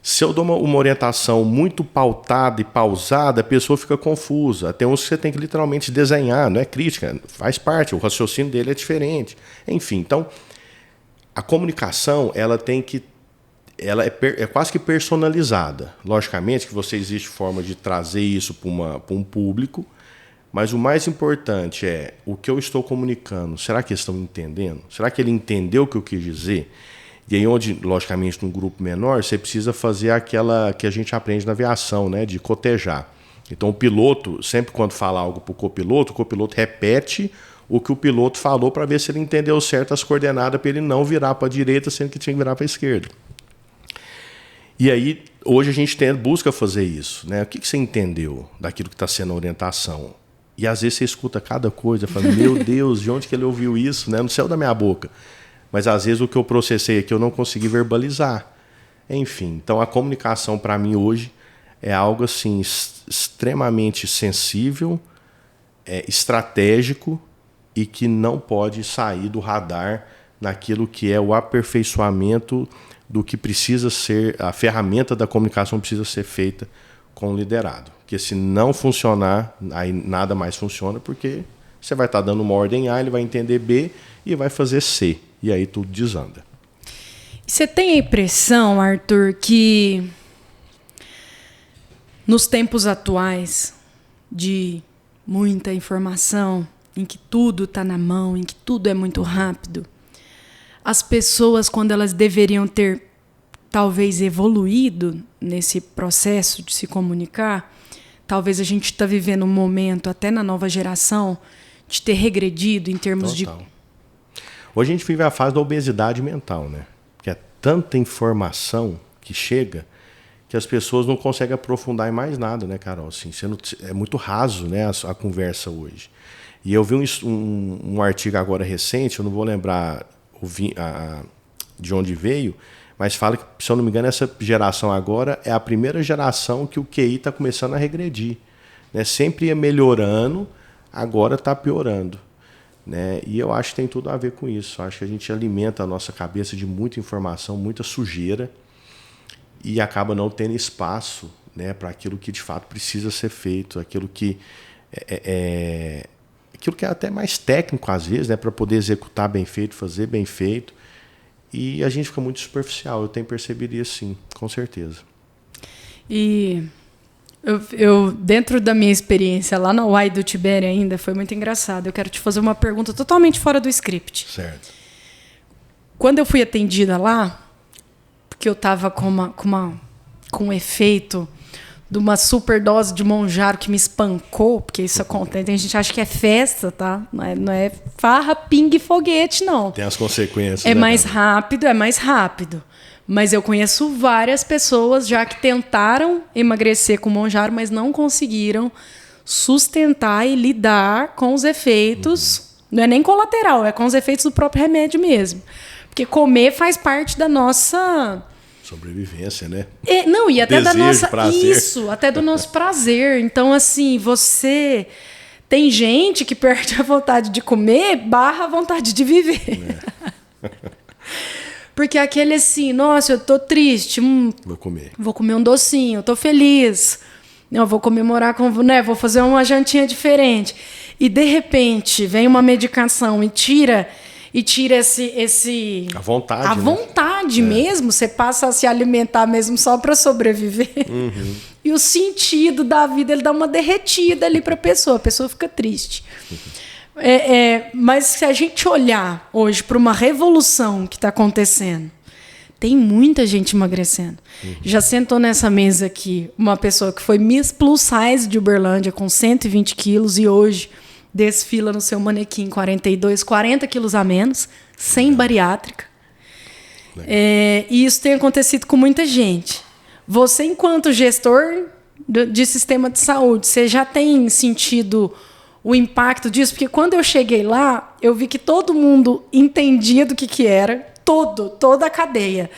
Se eu dou uma orientação muito pautada e pausada, a pessoa fica confusa. Tem uns que você tem que literalmente desenhar, não é crítica, faz parte, o raciocínio dele é diferente. Enfim, então, a comunicação ela é quase que personalizada. Logicamente que existe forma de trazer isso para um público, mas o mais importante é o que eu estou comunicando. Será que eles estão entendendo? Será que ele entendeu o que eu quis dizer? E aí onde, logicamente, num grupo menor, você precisa fazer aquela que a gente aprende na aviação, né, de cotejar. Então o piloto, sempre quando fala algo para o copiloto repete o que o piloto falou para ver se ele entendeu certo as coordenadas para ele não virar para a direita, sendo que tinha que virar para a esquerda. E aí, hoje a gente busca fazer isso. Né? O que você entendeu daquilo que está sendo a orientação? E às vezes você escuta cada coisa, fala, meu Deus, de onde que ele ouviu isso? Né? No céu da minha boca. Mas às vezes o que eu processei aqui eu não consegui verbalizar. Enfim, então a comunicação para mim hoje é algo assim extremamente sensível, estratégico e que não pode sair do radar naquilo que é o aperfeiçoamento do que precisa ser, a ferramenta da comunicação precisa ser feita com o liderado. Porque se não funcionar, aí nada mais funciona, porque você vai estar dando uma ordem A, ele vai entender B e vai fazer C. E aí tudo desanda. Você tem a impressão, Arthur, que nos tempos atuais de muita informação, em que tudo está na mão, em que tudo é muito rápido, as pessoas, quando elas deveriam ter talvez evoluído nesse processo de se comunicar, talvez a gente está vivendo um momento, até na nova geração, de ter regredido em termos Total. Hoje a gente vive a fase da obesidade mental, né? Que é tanta informação que chega que as pessoas não conseguem aprofundar em mais nada, né, Carol? Assim, é muito raso, né, a conversa hoje. E eu vi um artigo agora recente, eu não vou lembrar de onde veio, mas fala que, se eu não me engano, essa geração agora é a primeira geração que o QI está começando a regredir. Né? Sempre ia melhorando, agora está piorando. Né? E eu acho que tem tudo a ver com isso. Eu acho que a gente alimenta a nossa cabeça de muita informação, muita sujeira, e acaba não tendo espaço, né, para aquilo que de fato precisa ser feito, aquilo que aquilo que é até mais técnico às vezes, né, para poder executar bem feito, fazer bem feito. E a gente fica muito superficial. Eu tenho percebido isso, sim, com certeza. E eu dentro da minha experiência lá na UAI do Tibério ainda, foi muito engraçado. Eu quero te fazer uma pergunta totalmente fora do script. Certo. Quando eu fui atendida lá, porque eu estava com um efeito de uma superdose de Monjaro que me espancou, porque isso acontece, a gente acha que é festa, tá? Não é farra, pingue e foguete, não. Tem as consequências. É mais rápido. Mas eu conheço várias pessoas já que tentaram emagrecer com Monjaro, mas não conseguiram sustentar e lidar com os efeitos. Não é nem colateral, é com os efeitos do próprio remédio mesmo. Porque comer faz parte da nossa sobrevivência, né? Não, e até Desejo, da nossa prazer. Isso, até do nosso prazer. Então, assim, você tem gente que perde a vontade de comer / a vontade de viver. Porque aquele assim, nossa, eu tô triste, vou comer um docinho, eu tô feliz. Eu vou comemorar com, né, vou fazer uma jantinha diferente. E de repente, vem uma medicação e tira esse a vontade, a vontade mesmo, você passa a se alimentar mesmo só para sobreviver. E o sentido da vida, ele dá uma derretida ali para a pessoa fica triste. Mas se a gente olhar hoje para uma revolução que está acontecendo, tem muita gente emagrecendo. Já sentou nessa mesa aqui uma pessoa que foi Miss Plus Size de Uberlândia com 120 quilos e hoje desfila no seu manequim 40 quilos a menos, sem bariátrica. E isso tem acontecido com muita gente. Você, enquanto gestor de sistema de saúde, você já tem sentido o impacto disso? Porque quando eu cheguei lá, eu vi que todo mundo entendia do que era, toda a cadeia.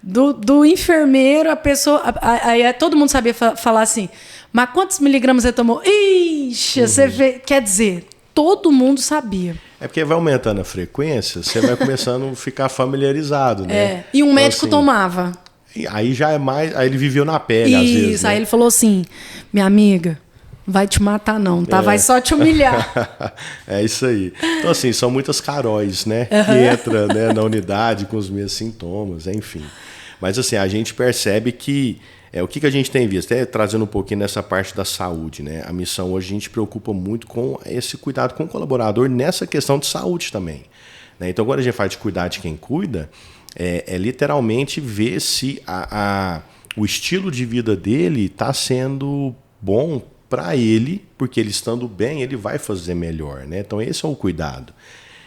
Do enfermeiro, a pessoa... Aí todo mundo sabia falar assim, mas quantos miligramas você tomou? Ixi, você vê, quer dizer, todo mundo sabia. É porque vai aumentando a frequência, você vai começando a ficar familiarizado, né? E um médico assim, tomava. Aí já é mais... Aí ele viveu na pele, às vezes. Isso, aí ele falou assim, minha amiga, vai te matar não, tá? Vai só te humilhar. É isso aí. Então, assim, são muitas Caróis, né? Que entram, né, na unidade com os mesmos sintomas, enfim. Mas, assim, a gente percebe que... o que a gente tem visto? Até trazendo um pouquinho nessa parte da saúde, né? A missão hoje a gente preocupa muito com esse cuidado com o colaborador nessa questão de saúde também. Né? Então, quando a gente fala de cuidar de quem cuida, é literalmente ver se o estilo de vida dele está sendo bom para ele, porque ele estando bem, ele vai fazer melhor. Né? Então, esse é o cuidado.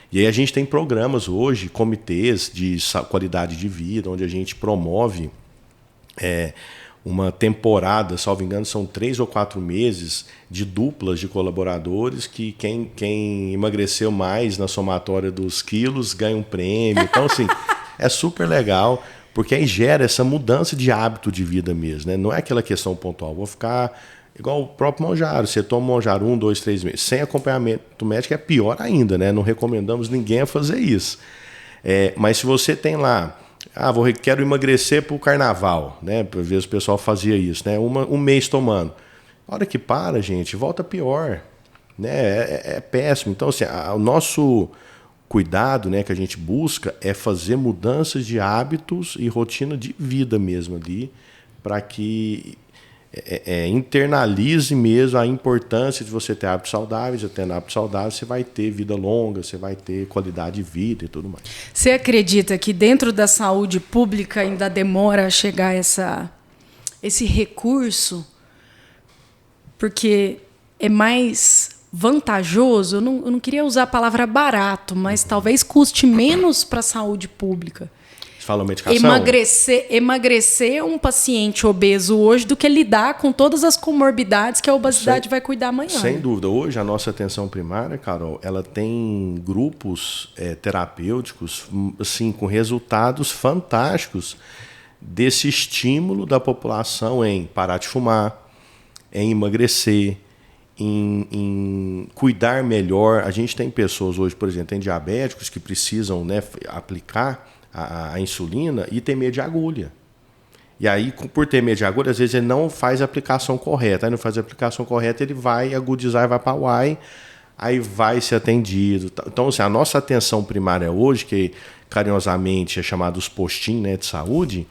E aí a gente tem programas hoje, comitês de qualidade de vida, onde a gente promove uma temporada, salvo engano, são 3 ou 4 meses de duplas de colaboradores que quem emagreceu mais na somatória dos quilos ganha um prêmio. Então, assim, é super legal, porque aí gera essa mudança de hábito de vida mesmo. Né? Não é aquela questão pontual, vou ficar igual o próprio Monjaro. Você toma Monjaro 1, 2, 3 meses. Sem acompanhamento médico é pior ainda, né? Não recomendamos ninguém a fazer isso. Mas se você tem lá... quero emagrecer para o carnaval, né? Às vezes o pessoal fazia isso, né? Um mês tomando. A hora que para, gente, volta pior. Né? É péssimo. Então, assim, o nosso cuidado, né, que a gente busca é fazer mudanças de hábitos e rotina de vida mesmo ali, para que internalize mesmo a importância de você ter hábitos saudáveis. E tendo hábitos saudáveis, você vai ter vida longa, você vai ter qualidade de vida e tudo mais. Você acredita que dentro da saúde pública ainda demora a chegar esse recurso? Porque é mais vantajoso, eu não queria usar a palavra barato, mas talvez custe menos para a saúde pública. Você fala medicação? Emagrecer um paciente obeso hoje do que lidar com todas as comorbidades que a obesidade vai cuidar amanhã. Sem dúvida. Hoje, a nossa atenção primária, Carol, ela tem grupos terapêuticos assim, com resultados fantásticos desse estímulo da população em parar de fumar, em emagrecer, em cuidar melhor. A gente tem pessoas hoje, por exemplo, tem diabéticos que precisam, né, aplicar a insulina e tem medo de agulha. E aí, por ter medo de agulha, às vezes ele não faz a aplicação correta. Aí não faz a aplicação correta, ele vai agudizar e vai para a UAI, aí vai ser atendido. Então, assim, a nossa atenção primária hoje, que carinhosamente é chamada os postinhos, né, de saúde,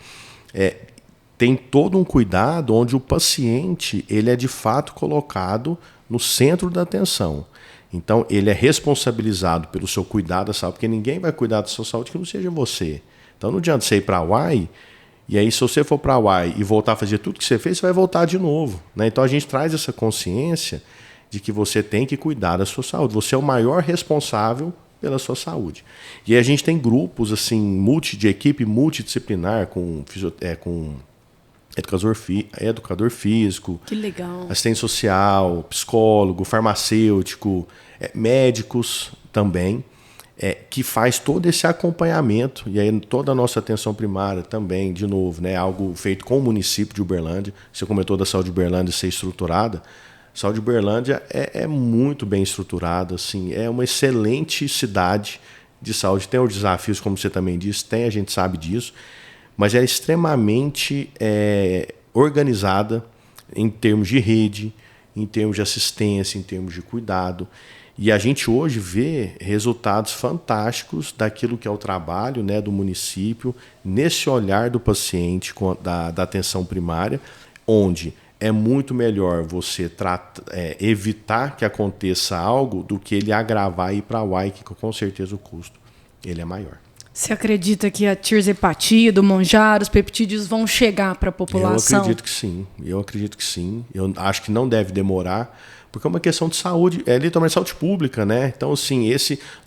tem todo um cuidado onde o paciente ele é de fato colocado no centro da atenção. Então, ele é responsabilizado pelo seu cuidado da saúde, porque ninguém vai cuidar da sua saúde que não seja você. Então, não adianta você ir para a UAI, e aí se você for para a UAI e voltar a fazer tudo que você fez, você vai voltar de novo, né? Então, a gente traz essa consciência de que você tem que cuidar da sua saúde. Você é o maior responsável pela sua saúde. E aí a gente tem grupos assim, de equipe multidisciplinar, com educador físico, que legal, assistente social, psicólogo, farmacêutico, médicos também, que faz todo esse acompanhamento. E aí toda a nossa atenção primária também, de novo, né, algo feito com o município de Uberlândia. Você comentou da saúde de Uberlândia ser estruturada. A saúde de Uberlândia é muito bem estruturada, assim, é uma excelente cidade de saúde. Tem os desafios, como você também disse, a gente sabe disso, mas é extremamente organizada em termos de rede, em termos de assistência, em termos de cuidado. E a gente hoje vê resultados fantásticos daquilo que é o trabalho, né, do município, nesse olhar do paciente da atenção primária, onde é muito melhor você evitar que aconteça algo do que ele agravar e ir para a UAI, que com certeza o custo ele é maior. Você acredita que a tirzepatia, do Monjaro, os peptídeos vão chegar para a população? Eu acredito que sim. Eu acho que não deve demorar, porque é uma questão de saúde, literalmente saúde pública, né? Então, assim,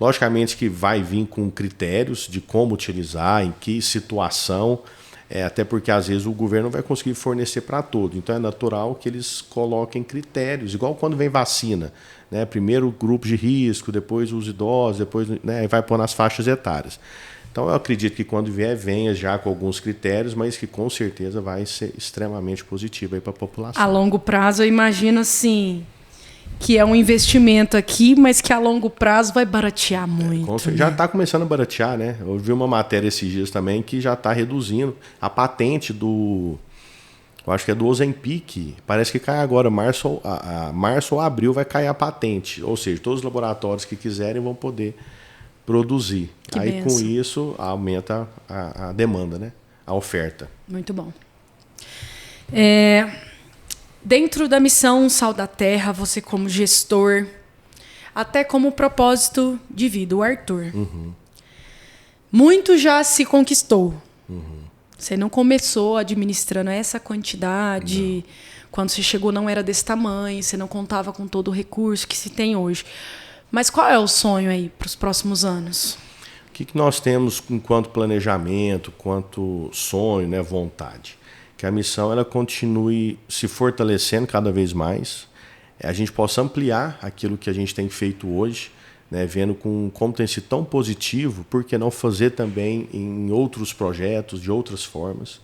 logicamente que vai vir com critérios de como utilizar, em que situação, até porque às vezes o governo não vai conseguir fornecer para todo. Então é natural que eles coloquem critérios, igual quando vem vacina, né? Primeiro o grupo de risco, depois os idosos, depois, né, vai pôr nas faixas etárias. Então, eu acredito que quando venha já com alguns critérios, mas que com certeza vai ser extremamente positivo para a população. A longo prazo, eu imagino assim, que é um investimento aqui, mas que a longo prazo vai baratear muito. Já está começando a baratear, né? Eu vi uma matéria esses dias também que já está reduzindo a patente eu acho que é do Ozempic, parece que cai agora, março ou abril vai cair a patente, ou seja, todos os laboratórios que quiserem vão poder produzir. Que aí benção. Com isso aumenta a demanda, né? A oferta. Muito bom. Dentro da missão Sal da Terra, você como gestor, até como propósito de vida, o Arthur. Muito já se conquistou. Você não começou administrando essa quantidade. Não. Quando você chegou não era desse tamanho, você não contava com todo o recurso que se tem hoje. Mas qual é o sonho aí para os próximos anos? O que nós temos enquanto planejamento, quanto sonho, né, vontade? Que a missão ela continue se fortalecendo cada vez mais, a gente possa ampliar aquilo que a gente tem feito hoje, né, vendo como tem sido tão positivo, por que não fazer também em outros projetos, de outras formas.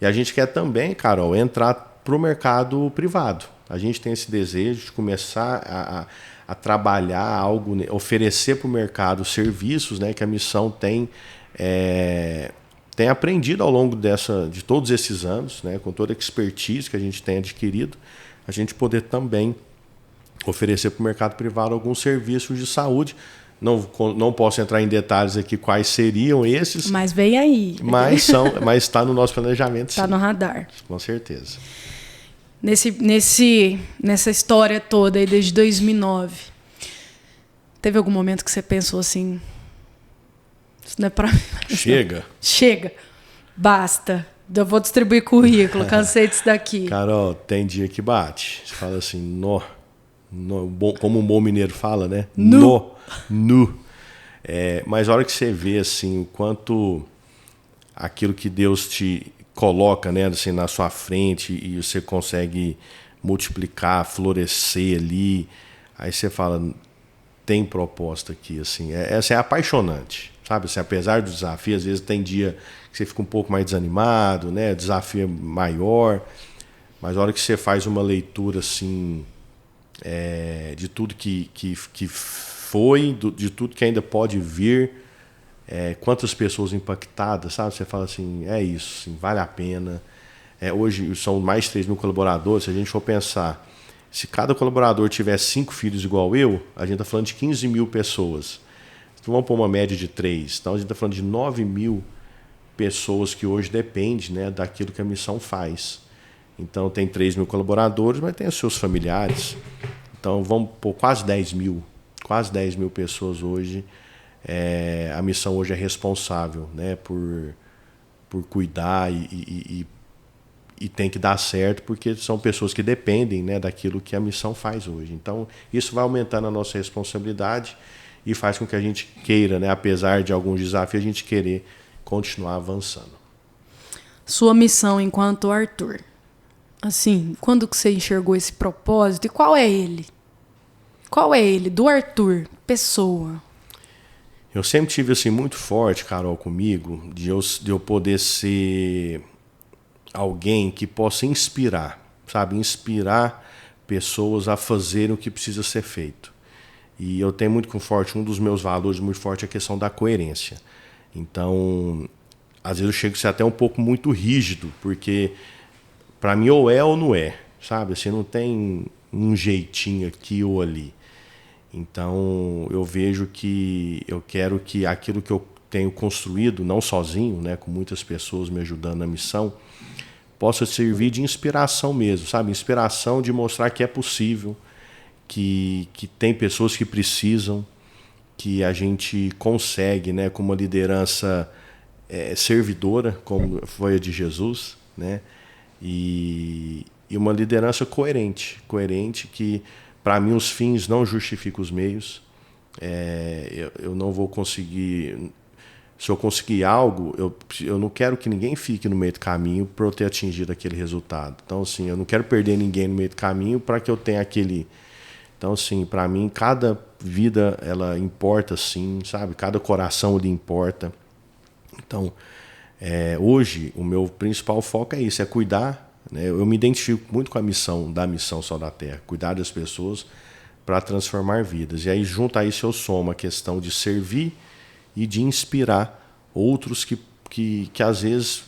E a gente quer também, Carol, entrar para o mercado privado. A gente tem esse desejo de começar a trabalhar algo, oferecer para o mercado serviços, né, que a missão tem aprendido ao longo de todos esses anos, né, com toda a expertise que a gente tem adquirido, a gente poder também oferecer para o mercado privado alguns serviços de saúde. Não posso entrar em detalhes aqui quais seriam esses. Mas vem aí. Mas está no nosso planejamento, sim. Está no radar. Com certeza. nessa história toda aí desde 2009, teve algum momento que você pensou assim, isso não é pra mim? Chega, basta, eu vou distribuir currículo, cansei disso daqui. Carol, tem dia que bate, você fala assim, como um bom mineiro fala, né? Nu. Mas a hora que você vê assim, o quanto aquilo que Deus te coloca, né, assim, na sua frente e você consegue multiplicar, florescer ali, aí você fala, tem proposta aqui, assim, essa é apaixonante, sabe? Assim, apesar do desafio, às vezes tem dia que você fica um pouco mais desanimado, né? Desafio é maior, mas a hora que você faz uma leitura assim, de tudo que foi, de tudo que ainda pode vir, quantas pessoas impactadas, sabe? Você fala assim, é isso, assim, vale a pena. Hoje são mais de 3 mil colaboradores, se a gente for pensar, se cada colaborador tiver 5 filhos igual eu, a gente está falando de 15 mil pessoas. Então vamos pôr uma média de 3. Então a gente está falando de 9 mil pessoas que hoje dependem, né, daquilo que a missão faz. Então tem 3 mil colaboradores, mas tem os seus familiares. Então vamos pôr quase 10 mil pessoas hoje. A missão hoje é responsável, né, por cuidar e tem que dar certo, porque são pessoas que dependem, né, daquilo que a missão faz hoje. Então isso vai aumentando a nossa responsabilidade e faz com que a gente queira, né, apesar de alguns desafios, a gente querer continuar avançando. Sua missão enquanto Arthur, assim, quando que você enxergou esse propósito e qual é ele? Qual é ele, do Arthur, pessoa? Eu sempre tive assim muito forte, Carol, comigo, de eu poder ser alguém que possa inspirar, sabe? Inspirar pessoas a fazerem o que precisa ser feito. E eu tenho muito forte, um dos meus valores muito forte é a questão da coerência. Então, às vezes eu chego a ser até um pouco muito rígido, porque para mim ou é ou não é, sabe? Assim, não tem um jeitinho aqui ou ali. Então, eu vejo que eu quero que aquilo que eu tenho construído, não sozinho, né, com muitas pessoas me ajudando na missão, possa servir de inspiração mesmo, sabe? Inspiração de mostrar que é possível, que tem pessoas que precisam, que a gente consegue, né, com uma liderança servidora, como foi a de Jesus, né? E uma liderança coerente que, para mim, os fins não justificam os meios. Eu não vou conseguir... Se eu conseguir algo, eu não quero que ninguém fique no meio do caminho para eu ter atingido aquele resultado. Então, assim, eu não quero perder ninguém no meio do caminho para que eu tenha aquele... Então, assim, para mim, cada vida, ela importa, sim, sabe? Cada coração, ele importa. Então, hoje, o meu principal foco é isso, é cuidar, né? Eu me identifico muito com a missão da Missão Sal da Terra, cuidar das pessoas para transformar vidas. E aí, junto a isso, eu somo a questão de servir e de inspirar outros que às vezes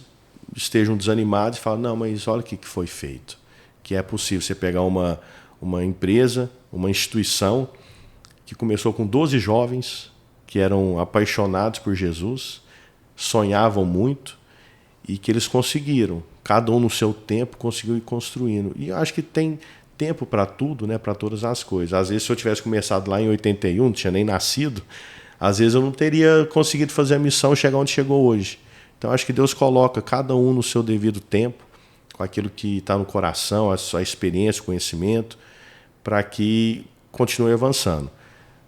estejam desanimados e falam, não, mas olha o que foi feito. Que é possível você pegar uma empresa, uma instituição que começou com 12 jovens que eram apaixonados por Jesus, sonhavam muito e que eles conseguiram, cada um no seu tempo, conseguiu ir construindo. E eu acho que tem tempo para tudo, né, para todas as coisas. Às vezes, se eu tivesse começado lá em 81, não tinha nem nascido, às vezes eu não teria conseguido fazer a missão e chegar onde chegou hoje. Então, acho que Deus coloca cada um no seu devido tempo, com aquilo que está no coração, a sua experiência, o conhecimento, para que continue avançando.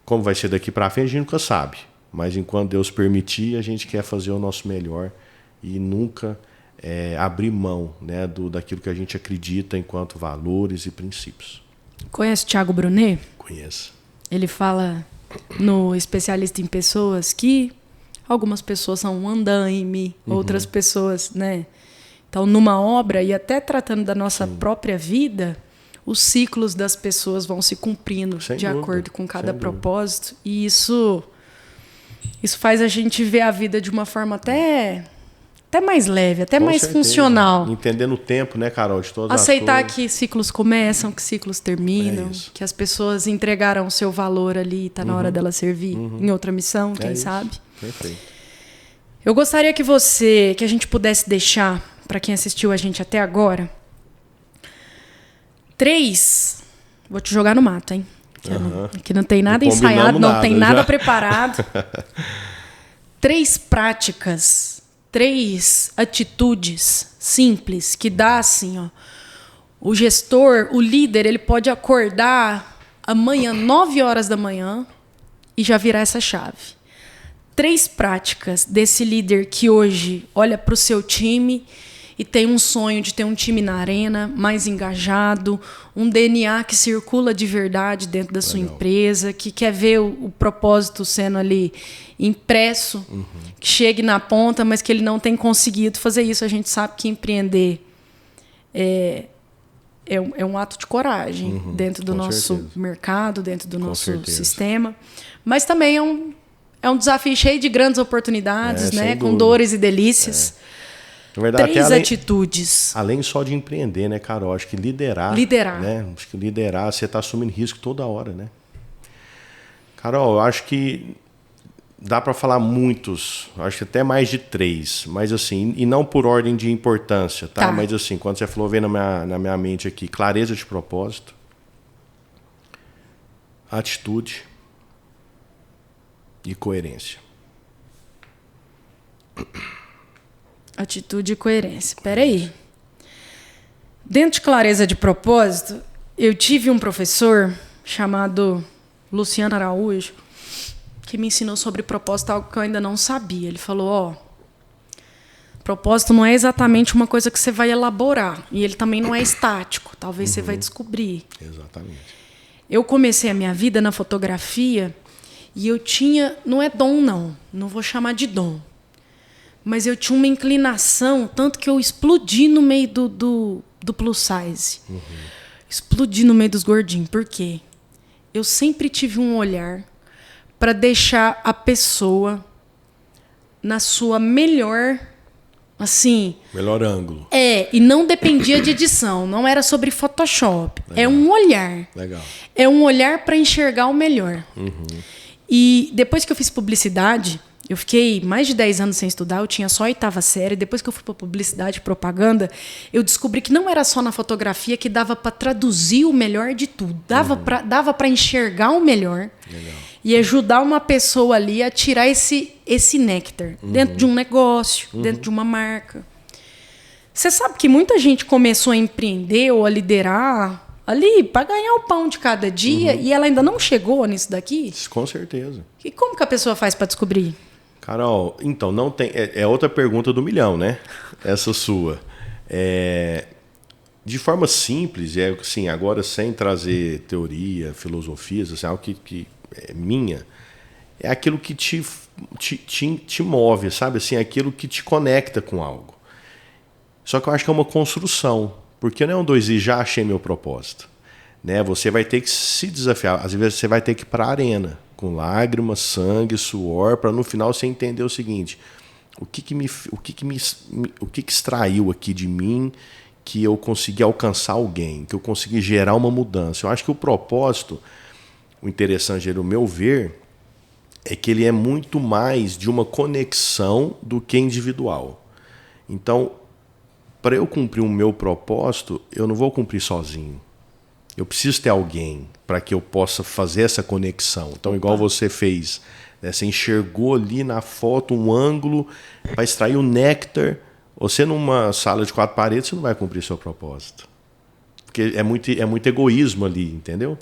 Como vai ser daqui para frente, a gente nunca sabe. Mas enquanto Deus permitir, a gente quer fazer o nosso melhor e nunca abrir mão, né, daquilo que a gente acredita enquanto valores e princípios. Conhece o Thiago Brunet? Conheço. Ele fala no Especialista em Pessoas que algumas pessoas são um andaime, outras pessoas, né? Então, numa obra, e até tratando da nossa própria vida, os ciclos das pessoas vão se cumprindo de acordo com cada propósito. E isso faz a gente ver a vida de uma forma até mais leve, até mais funcional. Entendendo o tempo, né, Carol? De todas aceitar as coisas. que ciclos começam, que ciclos terminam, que as pessoas entregaram o seu valor ali, está na hora dela servir em outra missão, quem sabe. Perfeito. Eu gostaria que a gente pudesse deixar, para quem assistiu a gente até agora, 3, vou te jogar no mato, hein? Aqui não tem nada Não ensaiado, não tem nada já. preparado. 3 práticas, 3 atitudes simples que dá assim, ó. O gestor, o líder, ele pode acordar amanhã, 9 horas da manhã, e já virar essa chave. 3 práticas desse líder que hoje olha para o seu time e tem um sonho de ter um time na arena mais engajado, um DNA que circula de verdade dentro da sua empresa, que quer ver o propósito sendo ali impresso, que chegue na ponta, mas que ele não tem conseguido fazer isso. A gente sabe que empreender é um ato de coragem dentro do nosso mercado, dentro do nosso sistema, mas também é um desafio cheio de grandes oportunidades, né? Com dores e delícias. Na verdade, 3 atitudes. Além só de empreender, né, Carol? Acho que liderar. Né? Acho que liderar, você está assumindo risco toda hora, né? Carol, eu acho que dá para falar muitos, acho que até mais de 3, mas assim, e não por ordem de importância, tá? Mas assim, quando você falou, veio na minha mente aqui, clareza de propósito, atitude e coerência. Atitude e coerência. Peraí. Dentro de clareza de propósito, eu tive um professor chamado Luciano Araújo que me ensinou sobre propósito, algo que eu ainda não sabia. Ele falou, propósito não é exatamente uma coisa que você vai elaborar. E ele também não é estático. Talvez você vai descobrir. Exatamente. Eu comecei a minha vida na fotografia e eu tinha... Não é dom, não vou chamar de dom. Mas eu tinha uma inclinação, tanto que eu explodi no meio do plus size. Explodi no meio dos gordinhos. Por quê? Eu sempre tive um olhar para deixar a pessoa na sua melhor, assim... Melhor ângulo. E não dependia de edição, não era sobre Photoshop. Legal. É um olhar. Legal. É um olhar para enxergar o melhor. E depois que eu fiz publicidade... Eu fiquei mais de 10 anos sem estudar, eu tinha só a 8ª série. Depois que eu fui para publicidade e propaganda, eu descobri que não era só na fotografia que dava para traduzir o melhor de tudo. Dava para enxergar o melhor. Legal. E ajudar uma pessoa ali a tirar esse néctar dentro de um negócio, dentro de uma marca. Você sabe que muita gente começou a empreender ou a liderar ali para ganhar o pão de cada dia e ela ainda não chegou nisso daqui? Com certeza. E como que a pessoa faz para descobrir? Carol, então, não tem. É outra pergunta do milhão, né? Essa sua. De forma simples, assim, agora sem trazer teoria, filosofias, assim, algo que é minha, é aquilo que te move, sabe? Assim, aquilo que te conecta com algo. Só que eu acho que é uma construção, porque não é um 2 e já achei meu propósito. Né? Você vai ter que se desafiar. Às vezes você vai ter que ir para a arena, com lágrimas, sangue, suor, para no final você entender o seguinte: o que extraiu aqui de mim que eu consegui alcançar alguém, que eu consegui gerar uma mudança. Eu acho que o propósito, o interessante, no meu ver, é que ele é muito mais de uma conexão do que individual. Então, para eu cumprir o meu propósito, eu não vou cumprir sozinho. Eu preciso ter alguém para que eu possa fazer essa conexão. Então, igual você fez, né? Você enxergou ali na foto um ângulo para extrair o néctar. Você, numa sala de 4 paredes, você não vai cumprir seu propósito. Porque é muito egoísmo ali, entendeu?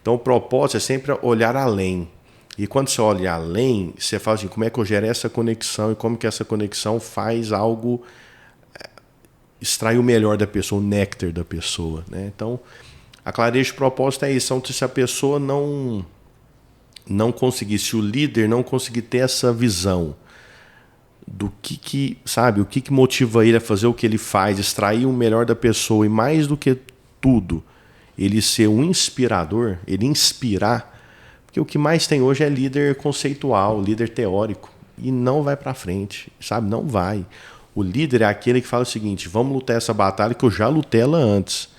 Então, o propósito é sempre olhar além. E quando você olha além, você fala assim, como é que eu gero essa conexão e como que essa conexão faz algo, extrair o melhor da pessoa, o néctar da pessoa, né? Então, a clareza de propósito é isso. Então, se a pessoa não conseguir, se o líder não conseguir ter essa visão do sabe, o que motiva ele a fazer o que ele faz, extrair o melhor da pessoa e, mais do que tudo, ele ser um inspirador, ele inspirar, porque o que mais tem hoje é líder conceitual, líder teórico, e não vai para frente, sabe? Não vai. O líder é aquele que fala o seguinte: vamos lutar essa batalha que eu já lutei ela antes.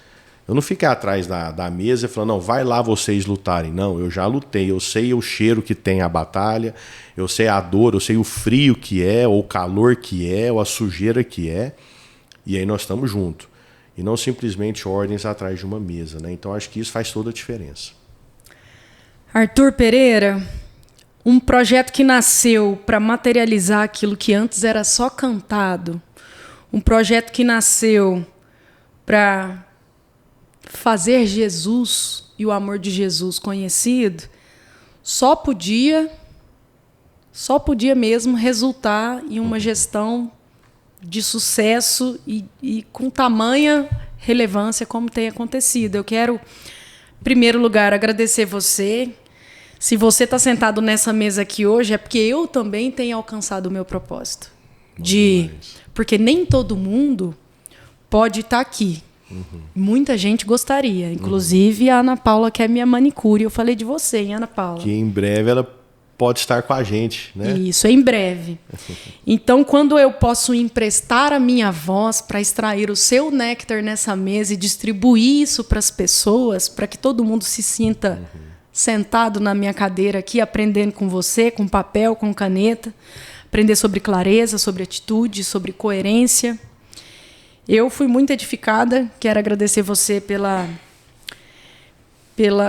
Eu não fiquei atrás da mesa e falando, não, vai lá vocês lutarem. Não, eu já lutei, eu sei o cheiro que tem a batalha, eu sei a dor, eu sei o frio que é, ou o calor que é, ou a sujeira que é, e aí nós estamos juntos. e não simplesmente ordens atrás de uma mesa, né? Então acho que isso faz toda a diferença. Arthur Pereira, um projeto que nasceu para materializar aquilo que antes era só cantado, um projeto que nasceu para fazer Jesus e o amor de Jesus conhecido, só podia mesmo resultar em uma gestão de sucesso e com tamanha relevância como tem acontecido. Eu quero, em primeiro lugar, agradecer você. Se você está sentado nessa mesa aqui hoje, é porque eu também tenho alcançado o meu propósito. Porque nem todo mundo pode estar aqui. Muita gente gostaria. Inclusive a Ana Paula, que é minha manicure. Eu falei de você, hein, Ana Paula? Que em breve ela pode estar com a gente, né? Isso, em breve. Então, quando eu posso emprestar a minha voz para extrair o seu néctar nessa mesa e distribuir isso para as pessoas, para que todo mundo se sinta sentado na minha cadeira aqui, aprendendo com você, com papel, com caneta, aprender sobre clareza, sobre atitude, sobre coerência. Eu fui muito edificada, quero agradecer você pela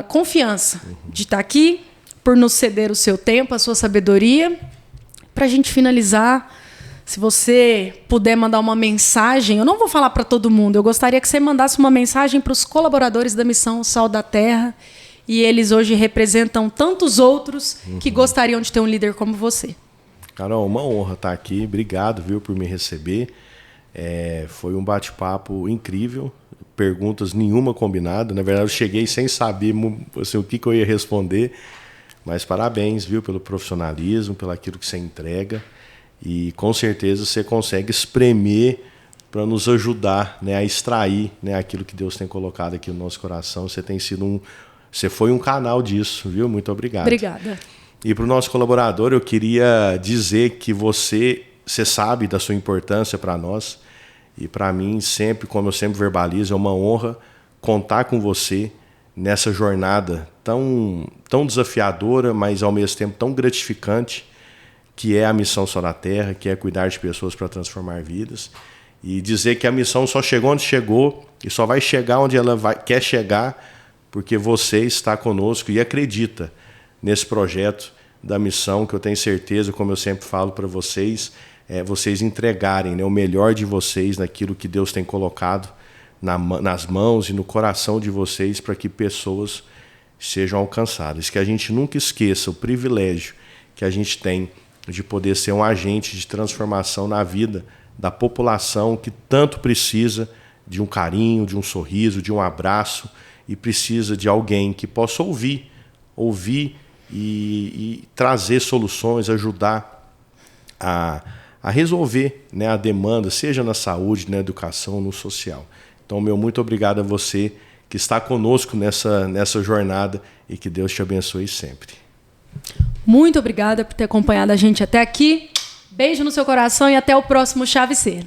confiança de estar aqui, por nos ceder o seu tempo, a sua sabedoria. Para a gente finalizar, se você puder mandar uma mensagem, eu não vou falar para todo mundo, eu gostaria que você mandasse uma mensagem para os colaboradores da Missão Sal da Terra, e eles hoje representam tantos outros que gostariam de ter um líder como você. Carol, uma honra estar aqui, obrigado, viu, por me receber. Foi um bate-papo incrível, perguntas nenhuma combinada, na verdade eu cheguei sem saber assim, o que eu ia responder. Mas parabéns, viu, pelo profissionalismo, pelo aquilo que você entrega. E com certeza você consegue espremer para nos ajudar, né, a extrair, né, aquilo que Deus tem colocado aqui no nosso coração. Você foi um canal disso, viu? Muito obrigado. Obrigada. E para o nosso colaborador, eu queria dizer que você sabe da sua importância para nós. E para mim, sempre, como eu sempre verbalizo, é uma honra contar com você nessa jornada tão desafiadora, mas ao mesmo tempo tão gratificante, que é a Missão Sal da Terra, que é cuidar de pessoas para transformar vidas. E dizer que a missão só chegou onde chegou e só vai chegar onde ela quer chegar, porque você está conosco e acredita nesse projeto da missão, que eu tenho certeza, como eu sempre falo para vocês, vocês entregarem, né, o melhor de vocês naquilo que Deus tem colocado nas mãos e no coração de vocês para que pessoas sejam alcançadas. Que a gente nunca esqueça o privilégio que a gente tem de poder ser um agente de transformação na vida da população que tanto precisa de um carinho, de um sorriso, de um abraço, e precisa de alguém que possa ouvir e trazer soluções, ajudar a resolver, né, a demanda, seja na saúde, na educação, no social. Então, meu muito obrigado a você que está conosco nessa jornada e que Deus te abençoe sempre. Muito obrigada por ter acompanhado a gente até aqui. Beijo no seu coração e até o próximo Chave C.